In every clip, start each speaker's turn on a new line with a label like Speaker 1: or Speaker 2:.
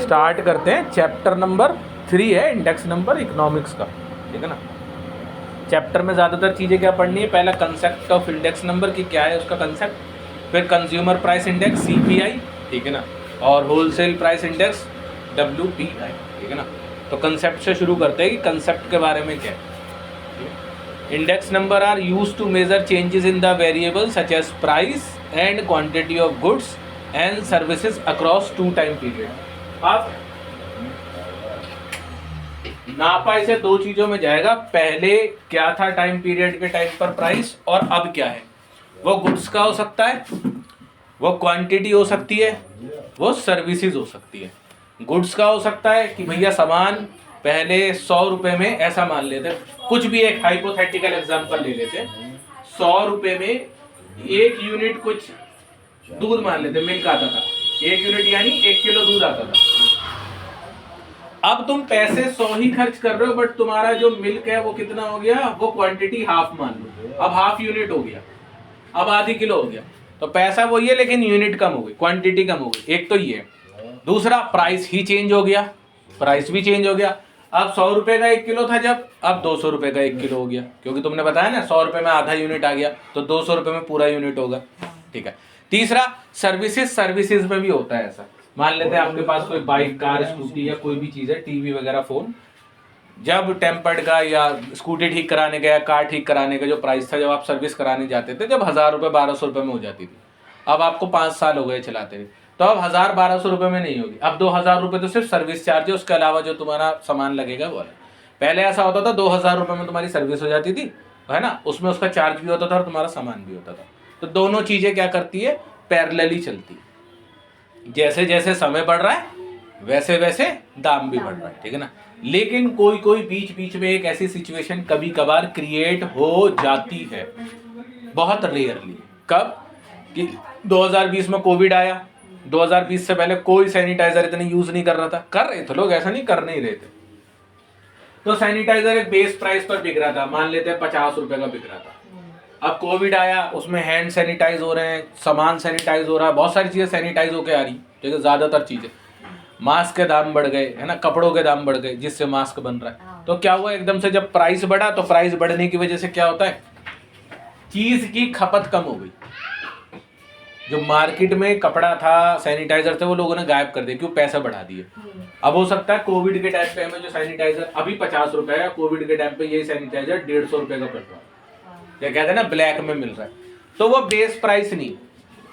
Speaker 1: Start करते हैं। Chapter number 3 है इंडेक्स नंबर इकोनॉमिक्स का, ठीक है ना। चैप्टर में ज़्यादातर चीज़ें क्या पढ़नी है, पहला कंसेप्ट ऑफ इंडेक्स नंबर की क्या है उसका कंसेप्ट, फिर कंज्यूमर प्राइस इंडेक्स CPI, ठीक है ना, और होलसेल प्राइस इंडेक्स WPI, ठीक है ना। तो कंसेप्ट से शुरू करते हैं कि कंसेप्ट के बारे में क्या है। Index number are used to measure changes in the variable such as price and quantity of goods and services across 2 time period. अब नापा इसे 2 चीजों में जाएगा, पहले क्या था टाइम पीरियड के टाइम पर प्राइस, और अब क्या है। वो गुड्स का हो सकता है, वो क्वांटिटी हो सकती है, वो सर्विसेज हो सकती है। गुड्स का हो सकता है कि भैया सामान पहले 100 रुपए में, ऐसा मान लेते, कुछ भी एक हाइपोथेटिकल एग्जांपल ले लेते, 100 रुपए में 1 यूनिट कुछ दूध मान लेते, मिल्क आता था, 1 यूनिट यानी 1 किलो दूध आता था। अब तुम पैसे 100 ही खर्च कर रहे हो, बट तुम्हारा जो मिल्क है वो कितना हो गया, वो क्वांटिटी हाफ मान लो, अब हाफ यूनिट हो गया, अब आधी किलो हो गया। तो पैसा वही है लेकिन यूनिट कम हो गई, क्वांटिटी कम हो गई। एक तो ये, दूसरा प्राइस ही चेंज हो गया, प्राइस भी चेंज हो गया। अब 100 रुपए का 1 किलो था जब, अब 200 रुपए का 1 किलो हो गया, क्योंकि तुमने बताया ना 100 रुपए में आधा यूनिट आ गया, तो 200 रुपए में पूरा यूनिट होगा, ठीक है। तीसरा सर्विसेज में भी होता है ऐसा। मान लेते हैं आपके पास कोई बाइक, कार, स्कूटी या कोई भी चीज है, टीवी वगैरह, फोन, जब टेम्पर्ड का या स्कूटी ठीक कराने का या कार ठीक कराने का जो प्राइस था, जब आप सर्विस कराने जाते थे, जब 1000 रुपये 1200 रुपये में हो जाती थी। अब आपको 5 साल हो गए चलाते हुए, तो अब 1000 1200 रुपये में नहीं होगी, अब 2000 रुपये तो सिर्फ सर्विस चार्ज है, उसके अलावा जो तुम्हारा सामान लगेगा वो अलग। पहले ऐसा होता था 2000 रुपये में तुम्हारी सर्विस हो जाती थी, है ना, उसमें उसका चार्ज भी होता था और तुम्हारा सामान भी होता था। तो दोनों चीजें क्या करती है, पैरेलली चलती है। जैसे जैसे समय बढ़ रहा है वैसे वैसे दाम भी बढ़ रहा है, ठीक है ना। लेकिन कोई कोई बीच बीच में एक ऐसी सिचुएशन कभी कभार क्रिएट हो जाती है, बहुत रेयरली। कब कि 2020 में कोविड आया, 2020 से पहले कोई सैनिटाइजर इतने यूज नहीं कर रहा था, कर रहे थे लोग, ऐसा नहीं कर नहीं रहे थे। तो सैनिटाइजर एक बेस प्राइस पर बिक रहा था, मान लेते हैं 50 रुपए का बिक रहा था। अब कोविड आया, उसमें हैंड सैनिटाइज हो रहे हैं, सामान सैनिटाइज हो रहा है, बहुत सारी चीजें सैनिटाइज होकर आ रही, ठीक है, ज्यादातर चीजें। मास्क के दाम बढ़ गए, है ना, कपड़ों के दाम बढ़ गए, जिससे मास्क बन रहा है। तो क्या हुआ, एकदम से जब प्राइस बढ़ा, तो प्राइस बढ़ने की वजह से क्या होता है, चीज की खपत कम हो गई। जो मार्केट में कपड़ा था, सैनिटाइजर थे, वो लोगों ने गायब कर दिए, क्यों, पैसा बढ़ा दिए। अब हो सकता है कोविड के टाइम पे हमें जो सैनिटाइजर अभी 50 रुपए है, कोविड के टाइम पे यही सैनिटाइजर 150 रुपए का पड़ रहा है, क्या कहते हैं ना, ब्लैक में मिल रहा है। तो वो बेस प्राइस नहीं,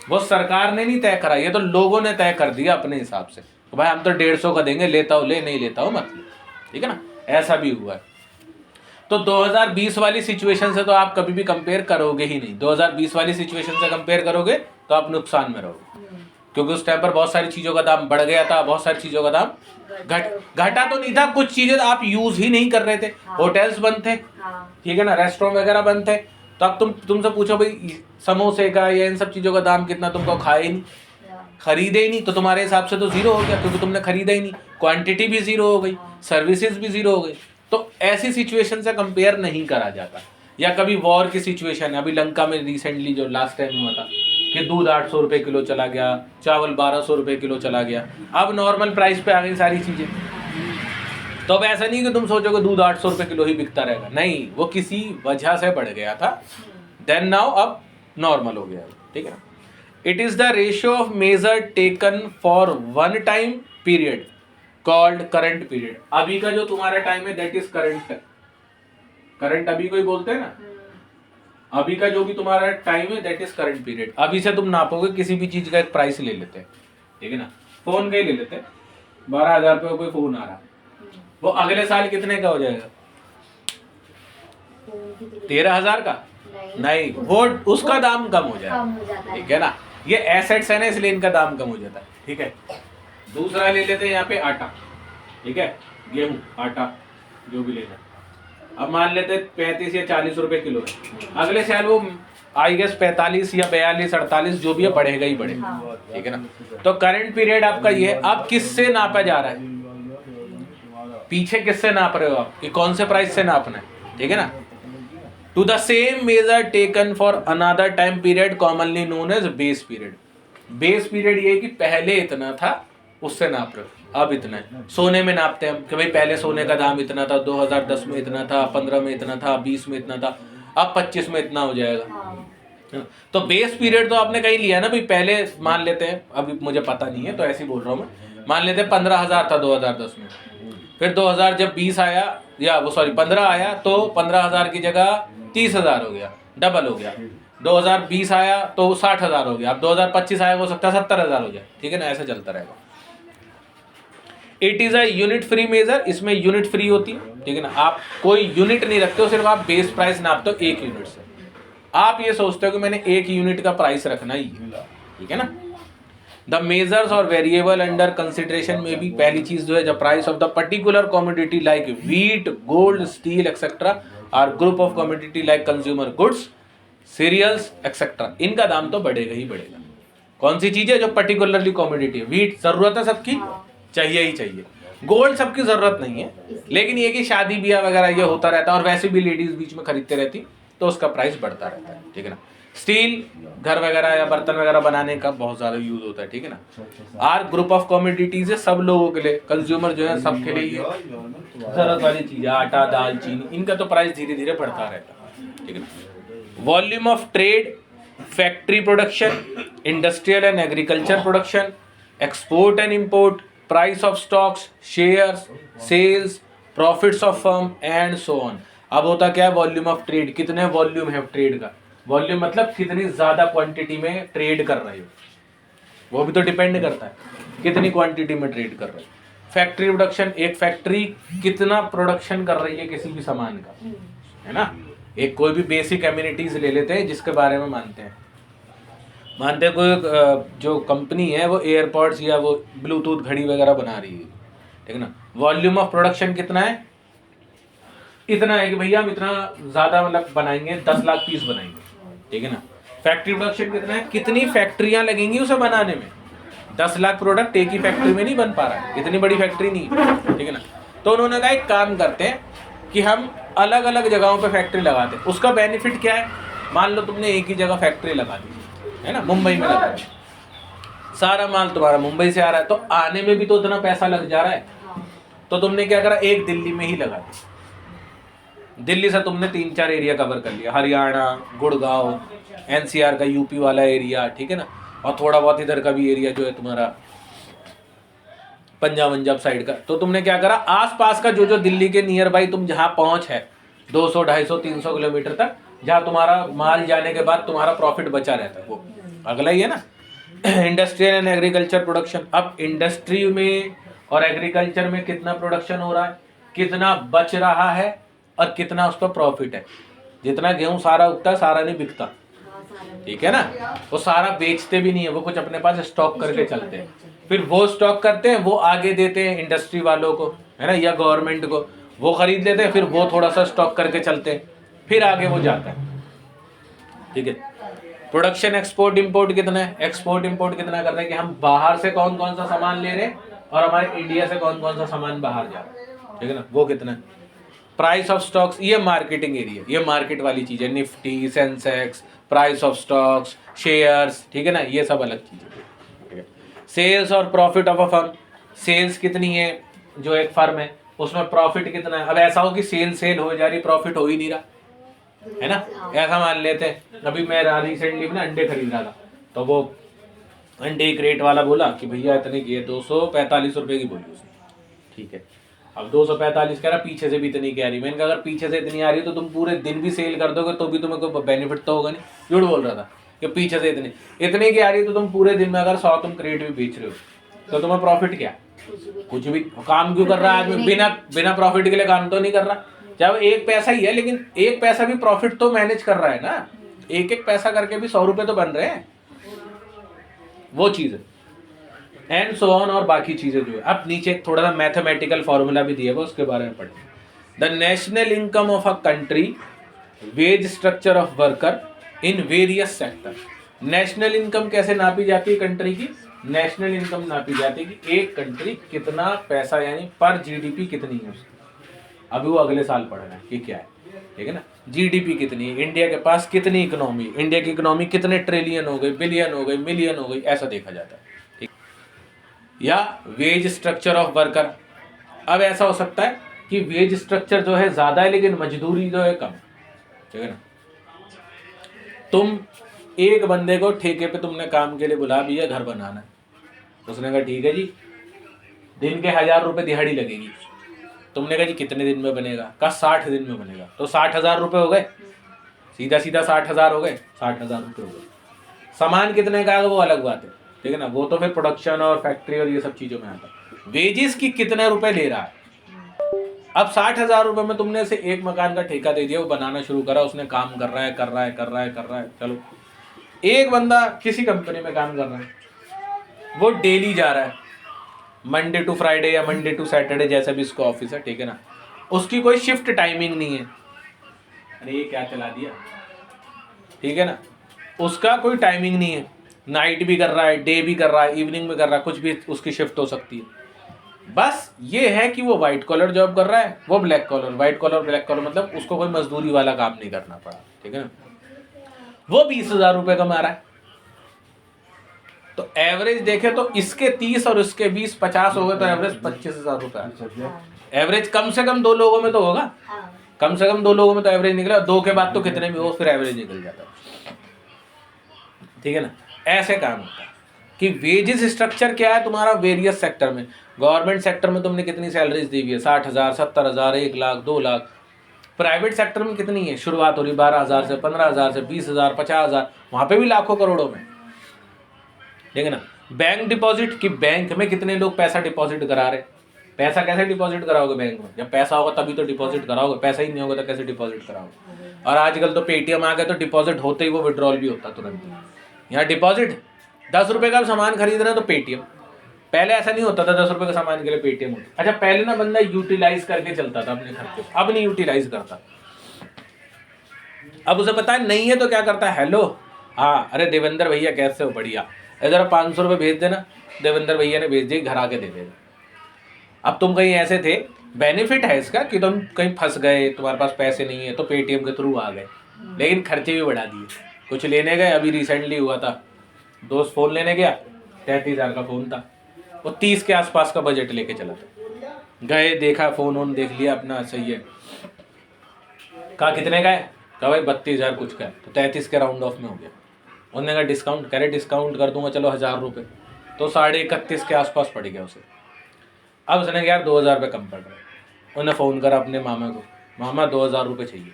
Speaker 1: वो सरकार ने नहीं तय करा, ये तो लोगों ने तय कर दिया अपने हिसाब से, तो भाई हम तो 150 का देंगे, लेता हो ले, नहीं लेता हो मत, ठीक है ना, ऐसा भी हुआ है। तो 2020 वाली सिचुएशन से तो आप कभी भी कंपेयर करोगे ही नहीं, 2020 वाली सिचुएशन से कंपेयर करोगे तो आप नुकसान में रहोगे, क्योंकि उस टाइम पर बहुत सारी चीजों का दाम बढ़ गया था, बहुत सारी चीजों का दाम घटा तो नहीं था, कुछ चीजें आप यूज ही नहीं कर रहे थे, होटल्स बंद थे, ठीक है ना, रेस्टोरेंट वगैरह बंद थे। तो अब तुमसे पूछो भाई समोसे का या इन सब चीजों का दाम कितना, तुमको खाए ही नहीं, खरीदे ही नहीं, तो तुम्हारे हिसाब से तो जीरो हो गया, क्योंकि तुमने खरीदा ही नहीं, क्वांटिटी भी जीरो हो गई, सर्विसेज भी जीरो हो गई। तो ऐसी सिचुएशन से कंपेयर नहीं करा जाता। या कभी वॉर की सिचुएशन है, अभी लंका में रिसेंटली जो लास्ट टाइम हुआ था कि दूध 800 रुपये किलो चला गया, चावल 1200 रुपये किलो चला गया, अब नॉर्मल प्राइस पे आ गई सारी चीजें। तो अब ऐसा नहीं कि तुम सोचोगे दूध 800 रुपये किलो ही बिकता रहेगा, नहीं, वो किसी वजह से बढ़ गया था, देन नाउ अब नॉर्मल हो गया, ठीक है ना। It is the ratio of measure taken for one time period called current period. अभी का जो तुम्हारा टाइम है दैट इज करंट, करंट अभी कोई बोलते हैं ना, अभी का जो भी तुम्हारा टाइम है दैट इज करंट पीरियड। अभी से तुम नापोगे, किसी भी चीज का एक प्राइस ले लेते हैं, ठीक है ना, फोन का ही ले लेते हैं, 12,000 रुपये का कोई फोन आ रहा, वो अगले साल कितने का हो जाएगा, 13,000 का नहीं, वो उसका दाम कम हो जाएगा, ठीक है ना। ये एसेट्स है ना, इसलिए इनका दाम कम हो जाता है, ठीक है। दूसरा ले लेते हैं यहाँ पे आटा, ठीक है, गेहूं, आटा जो भी लेना, अब मान लेते 35 या 40 रुपए किलो है, अगले साल वो आई गेस 45 या 42 48 जो भी है, बढ़ेगा ही बढ़ेगा, ठीक है ना। तो करंट पीरियड आपका ये है। अब किससे नापा जा रहा है, पीछे किससे नाप रहे हो आप, कि कौन से प्राइस से नापना है, ठीक है ना। To the same measure taken for another time period commonly known as base period. Base period ये कि पहले इतना था, उससे नाप रहे हो, अब इतना है। सोने में नापते हैं हम कि भाई पहले सोने का दाम इतना था, 2010 में इतना था, 15 में इतना था, 20 में इतना था, अब 25 में इतना हो जाएगा। तो बेस पीरियड तो आपने कहीं लिया ना भाई, पहले मान लेते हैं, अभी मुझे पता नहीं है तो ऐसे ही बोल रहा हूँ मैं, मान लेते हैं 15,000 था 2010 में, फिर 2000 जब 20 आया या वो सॉरी 15 आया तो 15,000 की जगह 30,000 हो गया, डबल हो गया। 2020 आया तो वो 60,000 हो गया, अब 2025 आया हो सकता है 70,000 हो जाए, ठीक है ना, ऐसे चलता रहेगा। It is a unit free measure, इसमें यूनिट फ्री होती है, ठीक है ना, आप कोई यूनिट नहीं रखते हो, सिर्फ आप बेस प्राइस नापते हो एक यूनिट से। आप ये सोचते हो कि मैंने एक यूनिट का प्राइस रखना ही है, ठीक है ना। द मेजर्स और वेरिएबल अंडर कंसिडरेशन में भी पहली चीज जो है, the price of the particular commodity like wheat, gold, steel etcetera are group of commodity like consumer goods, cereals etcetera, इनका दाम तो बढ़ेगा ही बढ़ेगा। कौन सी चीज है जो पर्टिकुलरली कमोडिटी है? व्हीट जरूरत है सबकी, चाहिए ही चाहिए। गोल्ड सबकी जरूरत नहीं है, लेकिन ये कि शादी ब्याह वगैरह ये होता रहता है और वैसे भी लेडीज बीच में खरीदते रहती, तो उसका प्राइस बढ़ता रहता है, ठीक है ना। स्टील घर वगैरह या बर्तन वगैरह बनाने का बहुत ज्यादा यूज होता है, ठीक है ना। आर ग्रुप ऑफ कमोडिटीज है, सब लोगों के लिए, कंज्यूमर जो है सबके लिए जरूरत वाली चीज है, आटा, दाल, चीनी, इनका तो प्राइस धीरे धीरे बढ़ता रहता है, ठीक है ना। Volume of trade, factory production, industrial and agriculture production, export and import, price of stocks, shares, sales, profits of firm and so on. अब होता क्या है, वॉल्यूम ऑफ ट्रेड, कितने वॉल्यूम है ट्रेड का, वॉल्यूम मतलब कितनी ज्यादा क्वांटिटी में ट्रेड कर रहे हो, वो भी तो डिपेंड करता है कितनी क्वांटिटी में ट्रेड कर रहे हो। फैक्ट्री प्रोडक्शन, एक फैक्ट्री कितना प्रोडक्शन कर रही है किसी भी सामान का, है ना। एक कोई भी बेसिक एमिनिटीज ले लेते हैं जिसके बारे में मानते हैं कोई जो कंपनी है वो एयरपॉड्स या वो ब्लूटूथ घड़ी वगैरह बना रही है, ठीक है ना। वॉल्यूम ऑफ प्रोडक्शन कितना है, इतना है कि भैया हम इतना ज्यादा मतलब बनाएंगे, 10 लाख पीस बनाएंगे, ठीक है ना। फैक्ट्री प्रोडक्शन कितना है, कितनी फैक्ट्रियां लगेंगी उसे बनाने में, 10 लाख प्रोडक्ट एक ही फैक्ट्री में नहीं बन पा रहा है, इतनी बड़ी फैक्ट्री नहीं, ठीक है ना। तो उन्होंने कहा एक काम करते हैं कि हम अलग अलग जगहों पे फैक्ट्री लगाते हैं। उसका बेनिफिट क्या है, मान लो तुमने एक ही जगह फैक्ट्री लगा दी, है ना, मुंबई में लगा दी, सारा माल तुम्हारा मुंबई से आ रहा है, तो आने में भी तो उतना पैसा लग जा रहा है, तो तुमने क्या करा, एक दिल्ली में ही लगा दी। दिल्ली से तुमने 3-4 एरिया कवर कर लिया, हरियाणा, गुड़गांव, एनसीआर का यूपी वाला एरिया, ठीक है ना, और थोड़ा बहुत इधर का भी एरिया जो है तुम्हारा पंजाब साइड का। तो तुमने क्या करा, आसपास का जो जो दिल्ली के नियर बाई तुम जहां पहुंच है 200, 250, 300 किलोमीटर तक, जहां तुम्हारा माल जाने के बाद तुम्हारा प्रॉफिट बचा रहता है, वो अगला ही है ना। इंडस्ट्रियल एंड एग्रीकल्चर प्रोडक्शन, अब इंडस्ट्री में और एग्रीकल्चर में कितना प्रोडक्शन हो रहा है, कितना बच रहा है और कितना उस पर प्रॉफिट है। जितना गेहूं सारा उगता है सारा नहीं बिकता, ठीक है ना, वो सारा बेचते भी नहीं है, वो कुछ अपने पास स्टॉक करके चलते हैं, फिर वो स्टॉक करते हैं, वो आगे देते हैं इंडस्ट्री वालों को, है ना, या गवर्नमेंट को, वो खरीद लेते हैं, फिर वो थोड़ा सा स्टॉक करके चलते हैं, फिर आगे वो जाता है, ठीक है। प्रोडक्शन, एक्सपोर्ट इंपोर्ट कितना है, एक्सपोर्ट इंपोर्ट कितना कर रहे हैं कि हम बाहर से कौन कौन सा सामान ले रहे हैं और हमारे इंडिया से कौन कौन सा सामान बाहर जा रहा है, ठीक है ना, वो कितना है। प्राइस ऑफ स्टॉक्स, ये मार्केटिंग एरिया, ये मार्केट वाली चीज है, Nifty, Sensex, price of stocks, shares, ठीक है ना, ये सब अलग चीज है, ठीक है। सेल्स और profit of a firm, sales कितनी है जो एक फर्म है, उसमें प्रॉफिट कितना है। अब ऐसा हो कि सेल हो जा रही, प्रॉफिट हो ही नहीं रहा, है ना, ऐसा मान लेते हैं। अभी मैं रिसेंटली ना अंडे खरीद रहा था, तो वो अंडे क्रेट वाला बोला कि भैया इतने की है, 245 रुपए की बोली उसने, ठीक है। अब 245 कह रहा, पीछे से भी इतनी की आ रही। मैंने कहा अगर पीछे से इतनी आ रही है तो तुम पूरे दिन भी सेल कर दोगे तो भी तुम्हें कोई बेनिफिट तो होगा नहीं। झूठ बोल रहा था कि पीछे से इतने की आ रही है, तो तुम पूरे दिन में अगर 100 तुम क्रेट भी बेच रहे हो तो तुम्हें प्रॉफिट क्या, कुछ भी। काम क्यों कर रहा है आदमी, बिना प्रॉफिट के लिए काम तो नहीं कर रहा, चाहे वो 1 पैसा ही है, लेकिन 1 पैसा भी प्रॉफिट तो मैनेज कर रहा है ना, एक पैसा करके भी 100 रुपए तो बन रहे हैं, वो चीज है, एंड सो ऑन, और बाकी चीजें जो है। अब नीचे थोड़ा सा मैथमेटिकल फॉर्मूला भी दिया हुआ, उसके बारे में पढ़ें। The national income of a country, wage structure of worker in various sector. National income कैसे नापी जाती है कंट्री की, नेशनल इनकम नापी जाती है कि एक कंट्री कितना पैसा, यानी पर जीडीपी कितनी है उसकी। अभी वो अगले साल पढ़ना है कि क्या है, ठीक है ना। जीडीपी कितनी है, इंडिया के पास कितनी इकोनॉमी, इंडिया की इकोनॉमी कितने ट्रिलियन हो गई, बिलियन हो गई, मिलियन हो गई, ऐसा देखा जाता है, ठीक। या वेज स्ट्रक्चर ऑफ वर्कर। अब ऐसा हो सकता है कि वेज स्ट्रक्चर जो है ज़्यादा है लेकिन मजदूरी जो है कम, ठीक है ना। तुम एक बंदे को ठेके पे तुमने काम के लिए बुला दिया, घर बनाना है, उसने कहा ठीक है जी, दिन के 1000 रुपये दिहाड़ी लगेगी। तुमने कहा जी कितने दिन में बनेगा? कहा 60 दिन में बनेगा। तो 60,000 रुपये हो गए, सीधा सीधा 60,000 हो गए, 60,000 रुपये हो गए। सामान कितने का है वो अलग बात है, ठीक है ना, वो तो फिर प्रोडक्शन और फैक्ट्री और ये सब चीज़ों में आता है। वेजेस की कितने रुपए ले रहा है? अब 60,000 रुपये में तुमने से एक मकान का ठेका दे दिया, वो बनाना शुरू करा, उसने काम कर रहा है, चलो एक बंदा किसी कंपनी में काम कर रहा है, वो डेली जा रहा है, मंडे टू फ्राइडे या मंडे टू सैटरडे जैसा भी इसका ऑफिस है, ठीक है ना, उसकी कोई शिफ्ट टाइमिंग नहीं है। अरे ये क्या चला दिया, ठीक है ना, उसका कोई टाइमिंग नहीं है, नाइट भी कर रहा है, डे भी कर रहा है, इवनिंग में कर रहा है, कुछ भी उसकी शिफ्ट हो सकती है। बस ये है कि वो वाइट कॉलर जॉब कर रहा है, वो black collar, white collar black collar मतलब उसको कोई मजदूरी वाला काम नहीं करना पड़ा, ठीक है ना। वो 20,000 रुपये कमा रहा है। तो एवरेज देखे तो इसके 30 और इसके 20 50 हो गए, तो एवरेज 25,000 रुपये। एवरेज कम से कम 2 लोगों में तो होगा, कम से कम 2 लोगों में तो एवरेज निकला, 2 के बाद तो कितने भी हो फिर एवरेज निकल जाता है, ठीक है ना। ऐसे काम होता है कि वेजेस स्ट्रक्चर क्या है तुम्हारा वेरियस सेक्टर में। गवर्नमेंट सेक्टर में तुमने कितनी सैलरीज दी हुई है? 60,000, 70,000, 1 लाख, 2 लाख। प्राइवेट सेक्टर में कितनी है? शुरुआत हो रही 12,000 से, 15,000 से, 20,000, 50,000, वहां पे भी लाखों करोड़ों में, ठीक है ना। बैंक डिपॉजिट कि बैंक में कितने लोग पैसा डिपॉजिट करा रहे। पैसा कैसे डिपॉजिट कराओगे बैंक में? जब पैसा होगा तभी तो डिपॉजिट कराओगे, पैसा ही नहीं होगा तो कैसे डिपॉजिट कराओगे। और आजकल तो पेटीएम आ गया, तो डिपॉजिट होते ही वो विड्रॉल भी होता तुरंत। यहाँ डिपॉजिट 10 रुपये का सामान खरीदना तो पेटीएम, पहले ऐसा नहीं होता था 10 रुपये का सामान के लिए पेटीएम होता। अच्छा पहले ना बंदा यूटिलाइज करके चलता था अपने खर्चे, अब नहीं यूटिलाइज करता। अब उसे पता है नहीं है तो क्या करता है, हेलो हाँ अरे देवेंद्र भैया कैसे हो? बढ़िया, इधर 500 रुपये भेज देना। देवेंद्र भैया ने भेज दिए, घर आके दे देना। अब तुम कहीं ऐसे थे, बेनिफिट है इसका कि तुम कहीं फंस गए, तुम्हारे पास पैसे नहीं है तो पेटीएम के थ्रू आ गए, लेकिन खर्चे भी बढ़ा दिए। कुछ लेने गए, अभी रिसेंटली हुआ था, दोस्त फ़ोन लेने गया, 33,000 का फ़ोन था, वो 30 के आसपास का बजट लेके चला था। गए, देखा फ़ोन वोन देख लिया अपना, सही है, कहा कितने का है? कहा भाई 32,000 कुछ का है, तो 33 के राउंड ऑफ में हो गया। उन्होंने कहा डिस्काउंट, कह रहे डिस्काउंट कर दूंगा चलो 1,000 रुपये, तो 31,500 के आसपास पड़ गया उसे। अब उसने कहा यार 2,000 रुपये कम पड़ रहा है। उन्होंने फ़ोन करा अपने मामा को, मामा 2,000 रुपये चाहिए।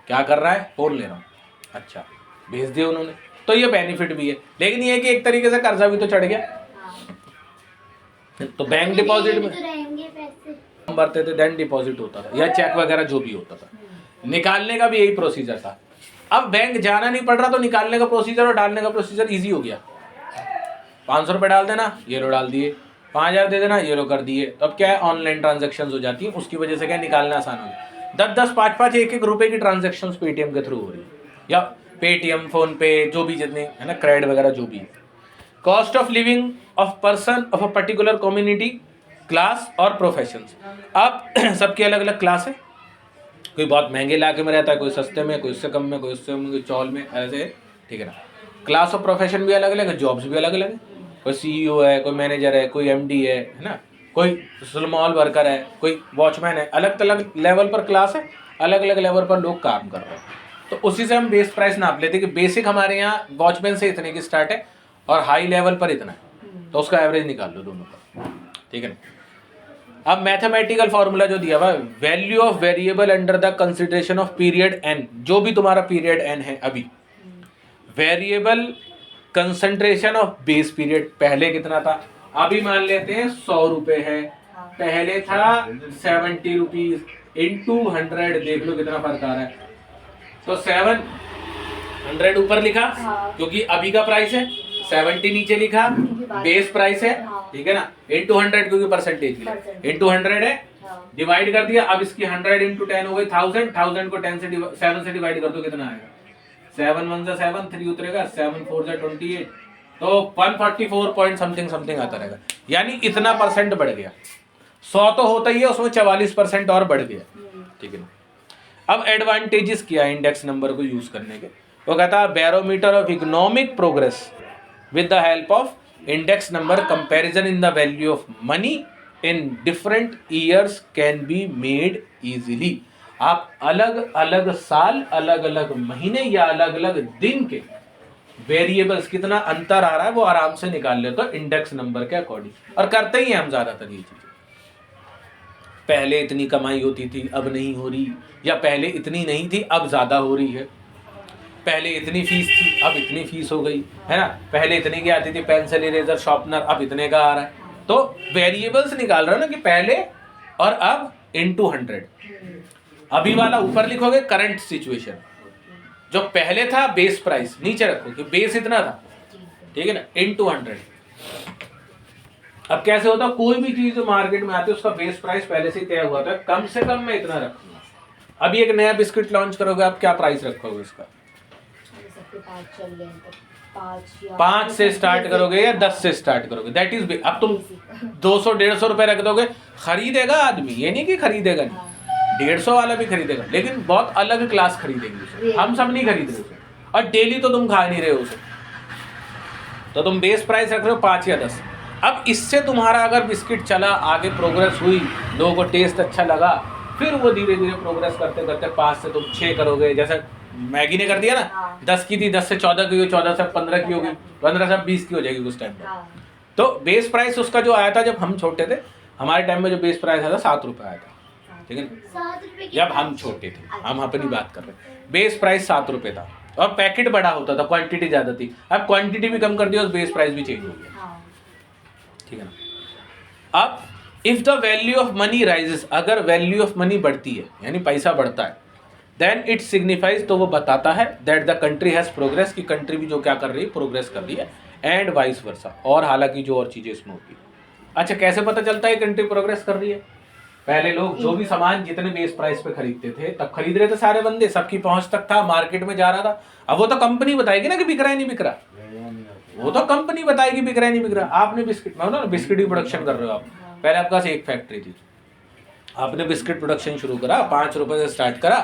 Speaker 1: क्या कर रहा है? फ़ोन ले रहा हूँ। अच्छा, भेज दिया उन्होंने। तो ये बेनिफिट भी है, लेकिन ये कि एक तरीके से कर्जा भी तो चढ़ गया। तो बैंक डिपॉजिट में हम भरते थे, देन डिपॉजिट होता था या चेक वगैरह जो भी होता था, निकालने का भी यही प्रोसीजर था। अब बैंक जाना नहीं पड़ रहा, तो निकालने का प्रोसीजर और डालने का प्रोसीजर ईजी हो गया। 500 रुपये डाल देना, ये लो डाल दिए, 5,000 दे देना, ये लो कर दिए। तो अब क्या है, ऑनलाइन ट्रांजेक्शन हो जाती है, उसकी वजह से क्या निकालना आसान हो गया। 10-10, 5-5, 1-1 रुपये की ट्रांजेक्शन पेटीएम के थ्रू हो रही है, या पेटीएम, फोन पे, जो भी जितने है ना, क्रेडिट वगैरह जो भी है। Cost of living of person of a particular community, class और प्रोफेशंस। अब सबके अलग अलग क्लास है, कोई बहुत महंगे इलाके में रहता है, कोई सस्ते में, कोई उससे कम में, कोई उससे कोई चौल में, ऐसे, ठीक है ना। क्लास ऑफ प्रोफेशन भी अलग अलग है, जॉब्स भी अलग अलग है, कोई CEO है, कोई मैनेजर है, कोई MD है ना, कोई स्मॉल वर्कर है, कोई वॉचमैन है। अलग अलग लेवल पर क्लास है, अलग अलग लेवल पर लोग काम कर रहे हैं। तो उसी से हम बेस प्राइस नाप लेते हैं कि बेसिक हमारे यहाँ वॉचमैन से इतने की स्टार्ट है और हाई लेवल पर इतना है, तो उसका एवरेज निकाल लो दोनों का, ठीक है ना। अब मैथमेटिकल फॉर्मूला जो दिया हुआ है, value of variable under the consideration of period n, जो भी तुम्हारा पीरियड n है अभी, variable concentration of base period, पहले कितना था, अभी मान लेते हैं 100 रुपये है, पहले था 70 रुपीज, इंटू 100, देख लो कितना फर्क आ रहा है। तो 700 ऊपर लिखा क्योंकि अभी का प्राइस है, 70 नीचे लिखा बेस प्राइस है, ठीक है ना, इंटू 100 क्योंकि परसेंटेज इंटू 100 है, डिवाइड कर दिया। अब इसकी 100 इंटू 10 हो गई 1000, 1000 को 10 से 7 से डिवाइड कर दो, कितना आएगा, 7 1 से 7, 3 उतरेगा, 7 4 से 28, तो 144 पॉइंट समथिंग आता रहेगा, यानी इतना परसेंट बढ़ गया। 100 तो होता ही है, उसमें 44% और बढ़ गया, ठीक है ना। अब एडवांटेजेस क्या है इंडेक्स नंबर को यूज करने के, वो कहता है barometer of economic progress with the help of index number comparison in the value of money in different years can be made easily. आप अलग अलग साल, अलग अलग महीने या अलग अलग दिन के वेरिएबल्स कितना अंतर आ रहा है वो आराम से निकाल लेते हो इंडेक्स नंबर के अकॉर्डिंग, और करते ही हैं हम ज्यादातर ये चीजें। पहले इतनी कमाई होती थी अब नहीं हो रही, या पहले इतनी नहीं थी अब ज्यादा हो रही है, पहले इतनी फीस थी अब इतनी फीस हो गई है ना, पहले इतने की आती थी पेंसिल इरेजर शार्पनर अब इतने का आ रहा है। तो वेरिएबल्स निकाल रहे हो ना कि पहले और अब इनटू 100। अभी वाला ऊपर लिखोगे करंट सिचुएशन, जो पहले था बेस प्राइस नीचे रखो कि बेस इतना था, ठीक है ना, इनटू 100। अब कैसे होता है, कोई भी चीज जो मार्केट में आती है उसका बेस प्राइस पहले से तय हुआ था, कम से कम मैं इतना रखूंगा। अभी एक नया बिस्किट लॉन्च करोगे आप, क्या प्राइस रखोगे इसका? 5 से स्टार्ट करोगे या 10 से स्टार्ट करोगे, दैट इज। अब तुम 200-150 रुपए रख दोगे, खरीदेगा आदमी, ये नहीं कि खरीदेगा नहीं, 150 वाला भी खरीदेगा, लेकिन बहुत अलग क्लास खरीदेगी उसे, हम सब नहीं खरीद रहे उसे, और डेली तो तुम खा नहीं रहे हो उसे, तो तुम बेस प्राइस रख रहे हो 5 या 10। अब इससे तुम्हारा अगर बिस्किट चला, आगे प्रोग्रेस हुई, लोगों को टेस्ट अच्छा लगा, फिर वो धीरे धीरे प्रोग्रेस करते करते 5 से तुम 6 करोगे, जैसे मैगी ने कर दिया ना, 10 की थी 10 से 14 की हुई, 14 से 15 की होगी, 15 से 20 की हो जाएगी उस टाइम पर। तो बेस प्राइस उसका जो आया था जब हम छोटे थे, हमारे टाइम में जो बेस प्राइस आया था 7 रुपये आया था, ठीक है, जब हम छोटे थे, हम अपनी बात कर रहे हैं, बेस प्राइस 7 रुपये था, और पैकेट बड़ा होता था, क्वांटिटी ज्यादा थी। अब क्वांटिटी भी कम कर दी और बेस प्राइस भी चेंज हो गया, ठीक है ना। अब if the value of money rises, अगर वैल्यू ऑफ मनी बढ़ती है यानी पैसा बढ़ता है, देन इट सिग्निफाइज, तो वो बताता है that the country has progress, की कंट्री भी जो क्या कर रही है, प्रोग्रेस कर रही है, एंड वाइस वर्सा, और हालांकि जो और चीजें इसमें होती है। अच्छा, कैसे पता चलता है कंट्री प्रोग्रेस कर रही है? पहले लोग जो भी सामान जितने बेस प्राइस पे खरीदते थे, तब खरीद रहे थे सारे बंदे, सबकी पहुंच तक था, मार्केट में जा रहा था। अब वो तो कंपनी बताएगी ना कि बिक रहा है नहीं बिक रहा, वो तो कंपनी बताएगी बिक रहा है नहीं बिक रहा। आपने बिस्किट, मैं ना बिस्किट की प्रोडक्शन कर रहे हो आप, पहले आपके पास एक फैक्ट्री थी, आपने बिस्किट प्रोडक्शन शुरू करा, 5 रुपए से स्टार्ट करा,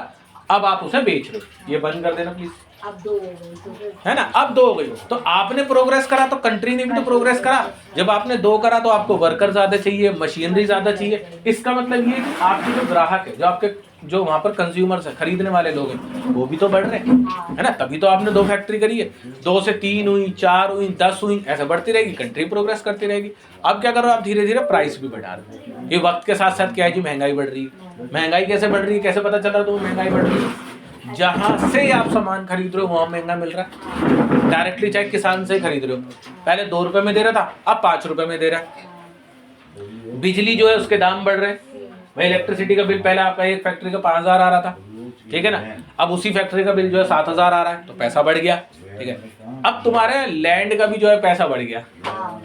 Speaker 1: अब आप उसे बेच रहे हो। ये बंद कर देना प्लीज,
Speaker 2: अब 2 हो गई,
Speaker 1: है ना, अब 2 हो गई। तो आपने प्रोग्रेस करा तो कंट्री ने भी तो प्रोग्रेस करा। जब आपने 2 करा तो आपको वर्कर ज्यादा चाहिए, मशीनरी ज्यादा चाहिए। इसका मतलब ये कि आपके जो ग्राहक है, जो आपके जो वहां पर कंज्यूमर्स है, खरीदने वाले लोग हैं, वो भी तो बढ़ रहे हैं, है ना, तभी तो आपने 2 फैक्ट्री करी है। 2 से 3 हुई, 4 हुई, 10 हुई, ऐसे बढ़ती रहेगी, कंट्री प्रोग्रेस करती रहेगी। अब क्या कर रहे हो आप, धीरे धीरे प्राइस भी बढ़ा रहे हो। ये वक्त के साथ साथ क्या है जी, महंगाई बढ़ रही है। महंगाई कैसे बढ़ रही है, कैसे पता चल रहा है तो महंगाई बढ़ रही है? जहां से आप सामान खरीद रहे हो वहां महंगा मिल रहा है। डायरेक्टली चाहे किसान से खरीद रहे हो, पहले 2 रुपए में दे रहा था, अब 5 रुपए में दे रहा है। बिजली जो है उसके दाम बढ़ रहे हैं भाई। इलेक्ट्रिसिटी का बिल पहले आपका एक फैक्ट्री का 5,000 आ रहा था, ठीक है ना, अब उसी फैक्ट्री का बिल जो है 7,000 आ रहा है, तो पैसा बढ़ गया, ठीक है। अब तुम्हारे लैंड का भी जो है पैसा बढ़ गया,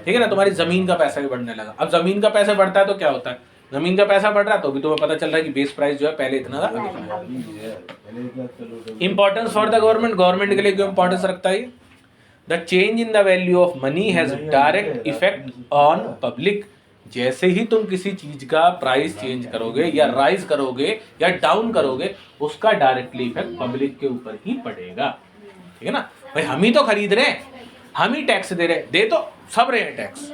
Speaker 1: ठीक है ना, तुम्हारी जमीन का पैसा भी बढ़ने लगा। अब जमीन का पैसा बढ़ता है तो क्या होता है, जमीन का पैसा बढ़ रहा है तो भी तुम्हें पता चल रहा है कि बेस प्राइस जो है पहले इतना था, अभी इतना। Importance for the government, government के लिए क्यों इंपॉर्टेंस रखता है? The change in the value of money has direct effect on public. जैसे ही तुम किसी चीज का प्राइस चेंज करोगे या राइज करोगे या डाउन करोगे, उसका डायरेक्टली इफेक्ट पब्लिक के ऊपर ही पड़ेगा, ठीक है ना। भाई हम ही तो खरीद रहे हैं, हम ही टैक्स दे रहे हैं, दे तो सब रहे हैं टैक्स,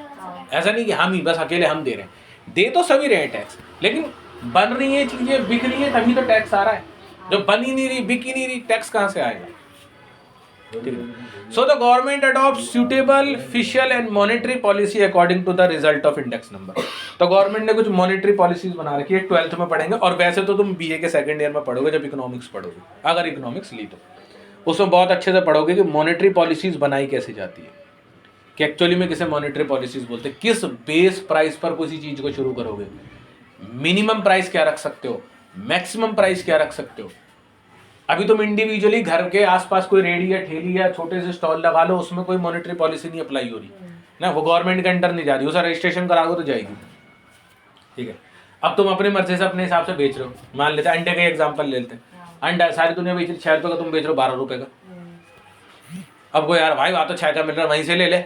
Speaker 1: ऐसा नहीं कि हम ही बस अकेले हम दे रहे हैं, दे तो सभी रहे हैं टैक्स। लेकिन बन रही है चीजें, बिक रही है, तभी तो टैक्स आ रहा है। जो बन ही नहीं रही, बिक ही नहीं रही, टैक्स कहां से आएगा? So the government adopts suitable fiscal and monetary policy according to the result of index number। तो गवर्नमेंट ने कुछ मॉनेटरी पॉलिसीज बना रखी है, 12th में पढ़ेंगे, और वैसे तो तुम बीए के सेकंड ईयर में पढ़ोगे जब इकोनॉमिक्स पढ़ोगे, अगर इकोनॉमिक्स ली तो उसमें बहुत अच्छे से पढ़ोगे कि मॉनेटरी पॉलिसीज बनाई कैसे जाती है, कि एक्चुअली में किसे मॉनेटरी पॉलिसीज बोलते हैं। किस बेस प्राइस पर किसी चीज को शुरू करोगे, मिनिमम प्राइस क्या रख सकते हो, मैक्सिमम प्राइस क्या रख सकते हो। अभी तुम इंडिविजुअली घर के आसपास कोई रेडी या ठेली या छोटे से स्टॉल लगा लो, उसमें कोई मॉनेटरी पॉलिसी नहीं अप्लाई हो रही ना, वो गवर्नमेंट के अंडर नहीं जा रही, उसे रजिस्ट्रेशन कराओगे तो जाएगी, ठीक है। अब तुम अपनी मर्जी से अपने हिसाब से बेच रहे हो, मान लेते हैं अंडे का एग्जांपल ले लेते हैं, अंडा सारी दुनिया बेच रही 6 रुपये का, तुम बेच रहे हो 12 रुपये का। अब वो यार भाई वहाँ तो 6 का मिल रहा है, वहीं से ले ले,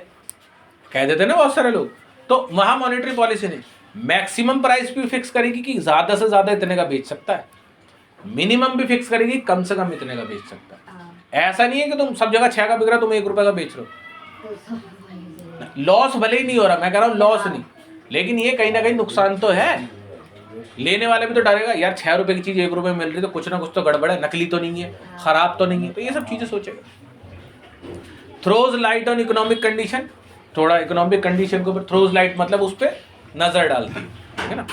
Speaker 1: कह देते ना बहुत सारे लोग। तो वहाँ मॉनेटरी पॉलिसी नहीं, मैक्सिमम प्राइस भी फिक्स करेगी कि ज्यादा से ज्यादा इतने का बेच सकता है, मिनिमम भी फिक्स करेगी कम से कम इतने का बेच सकता है। ऐसा नहीं है कि तुम सब जगह 6 का बिक रहा है, तुम 1 रुपए का बेच रहे हो, लॉस भले ही नहीं हो रहा, मैं कह रहा हूँ लॉस नहीं, लेकिन ये कहीं ना कहीं नुकसान तो है। लेने वाले भी तो डरेगा यार, 6 रुपए की चीज 1 रुपए में मिल रही तो कुछ ना कुछ तो गड़बड़ है, नकली तो नहीं है, खराब तो नहीं है, तो ये सब चीजें सोचेगा। Throws light on economic condition, थोड़ा इकोनॉमिक कंडीशन के ऊपर थ्रोज लाइट मतलब उस पर नजर डालती है, ठीक है ना।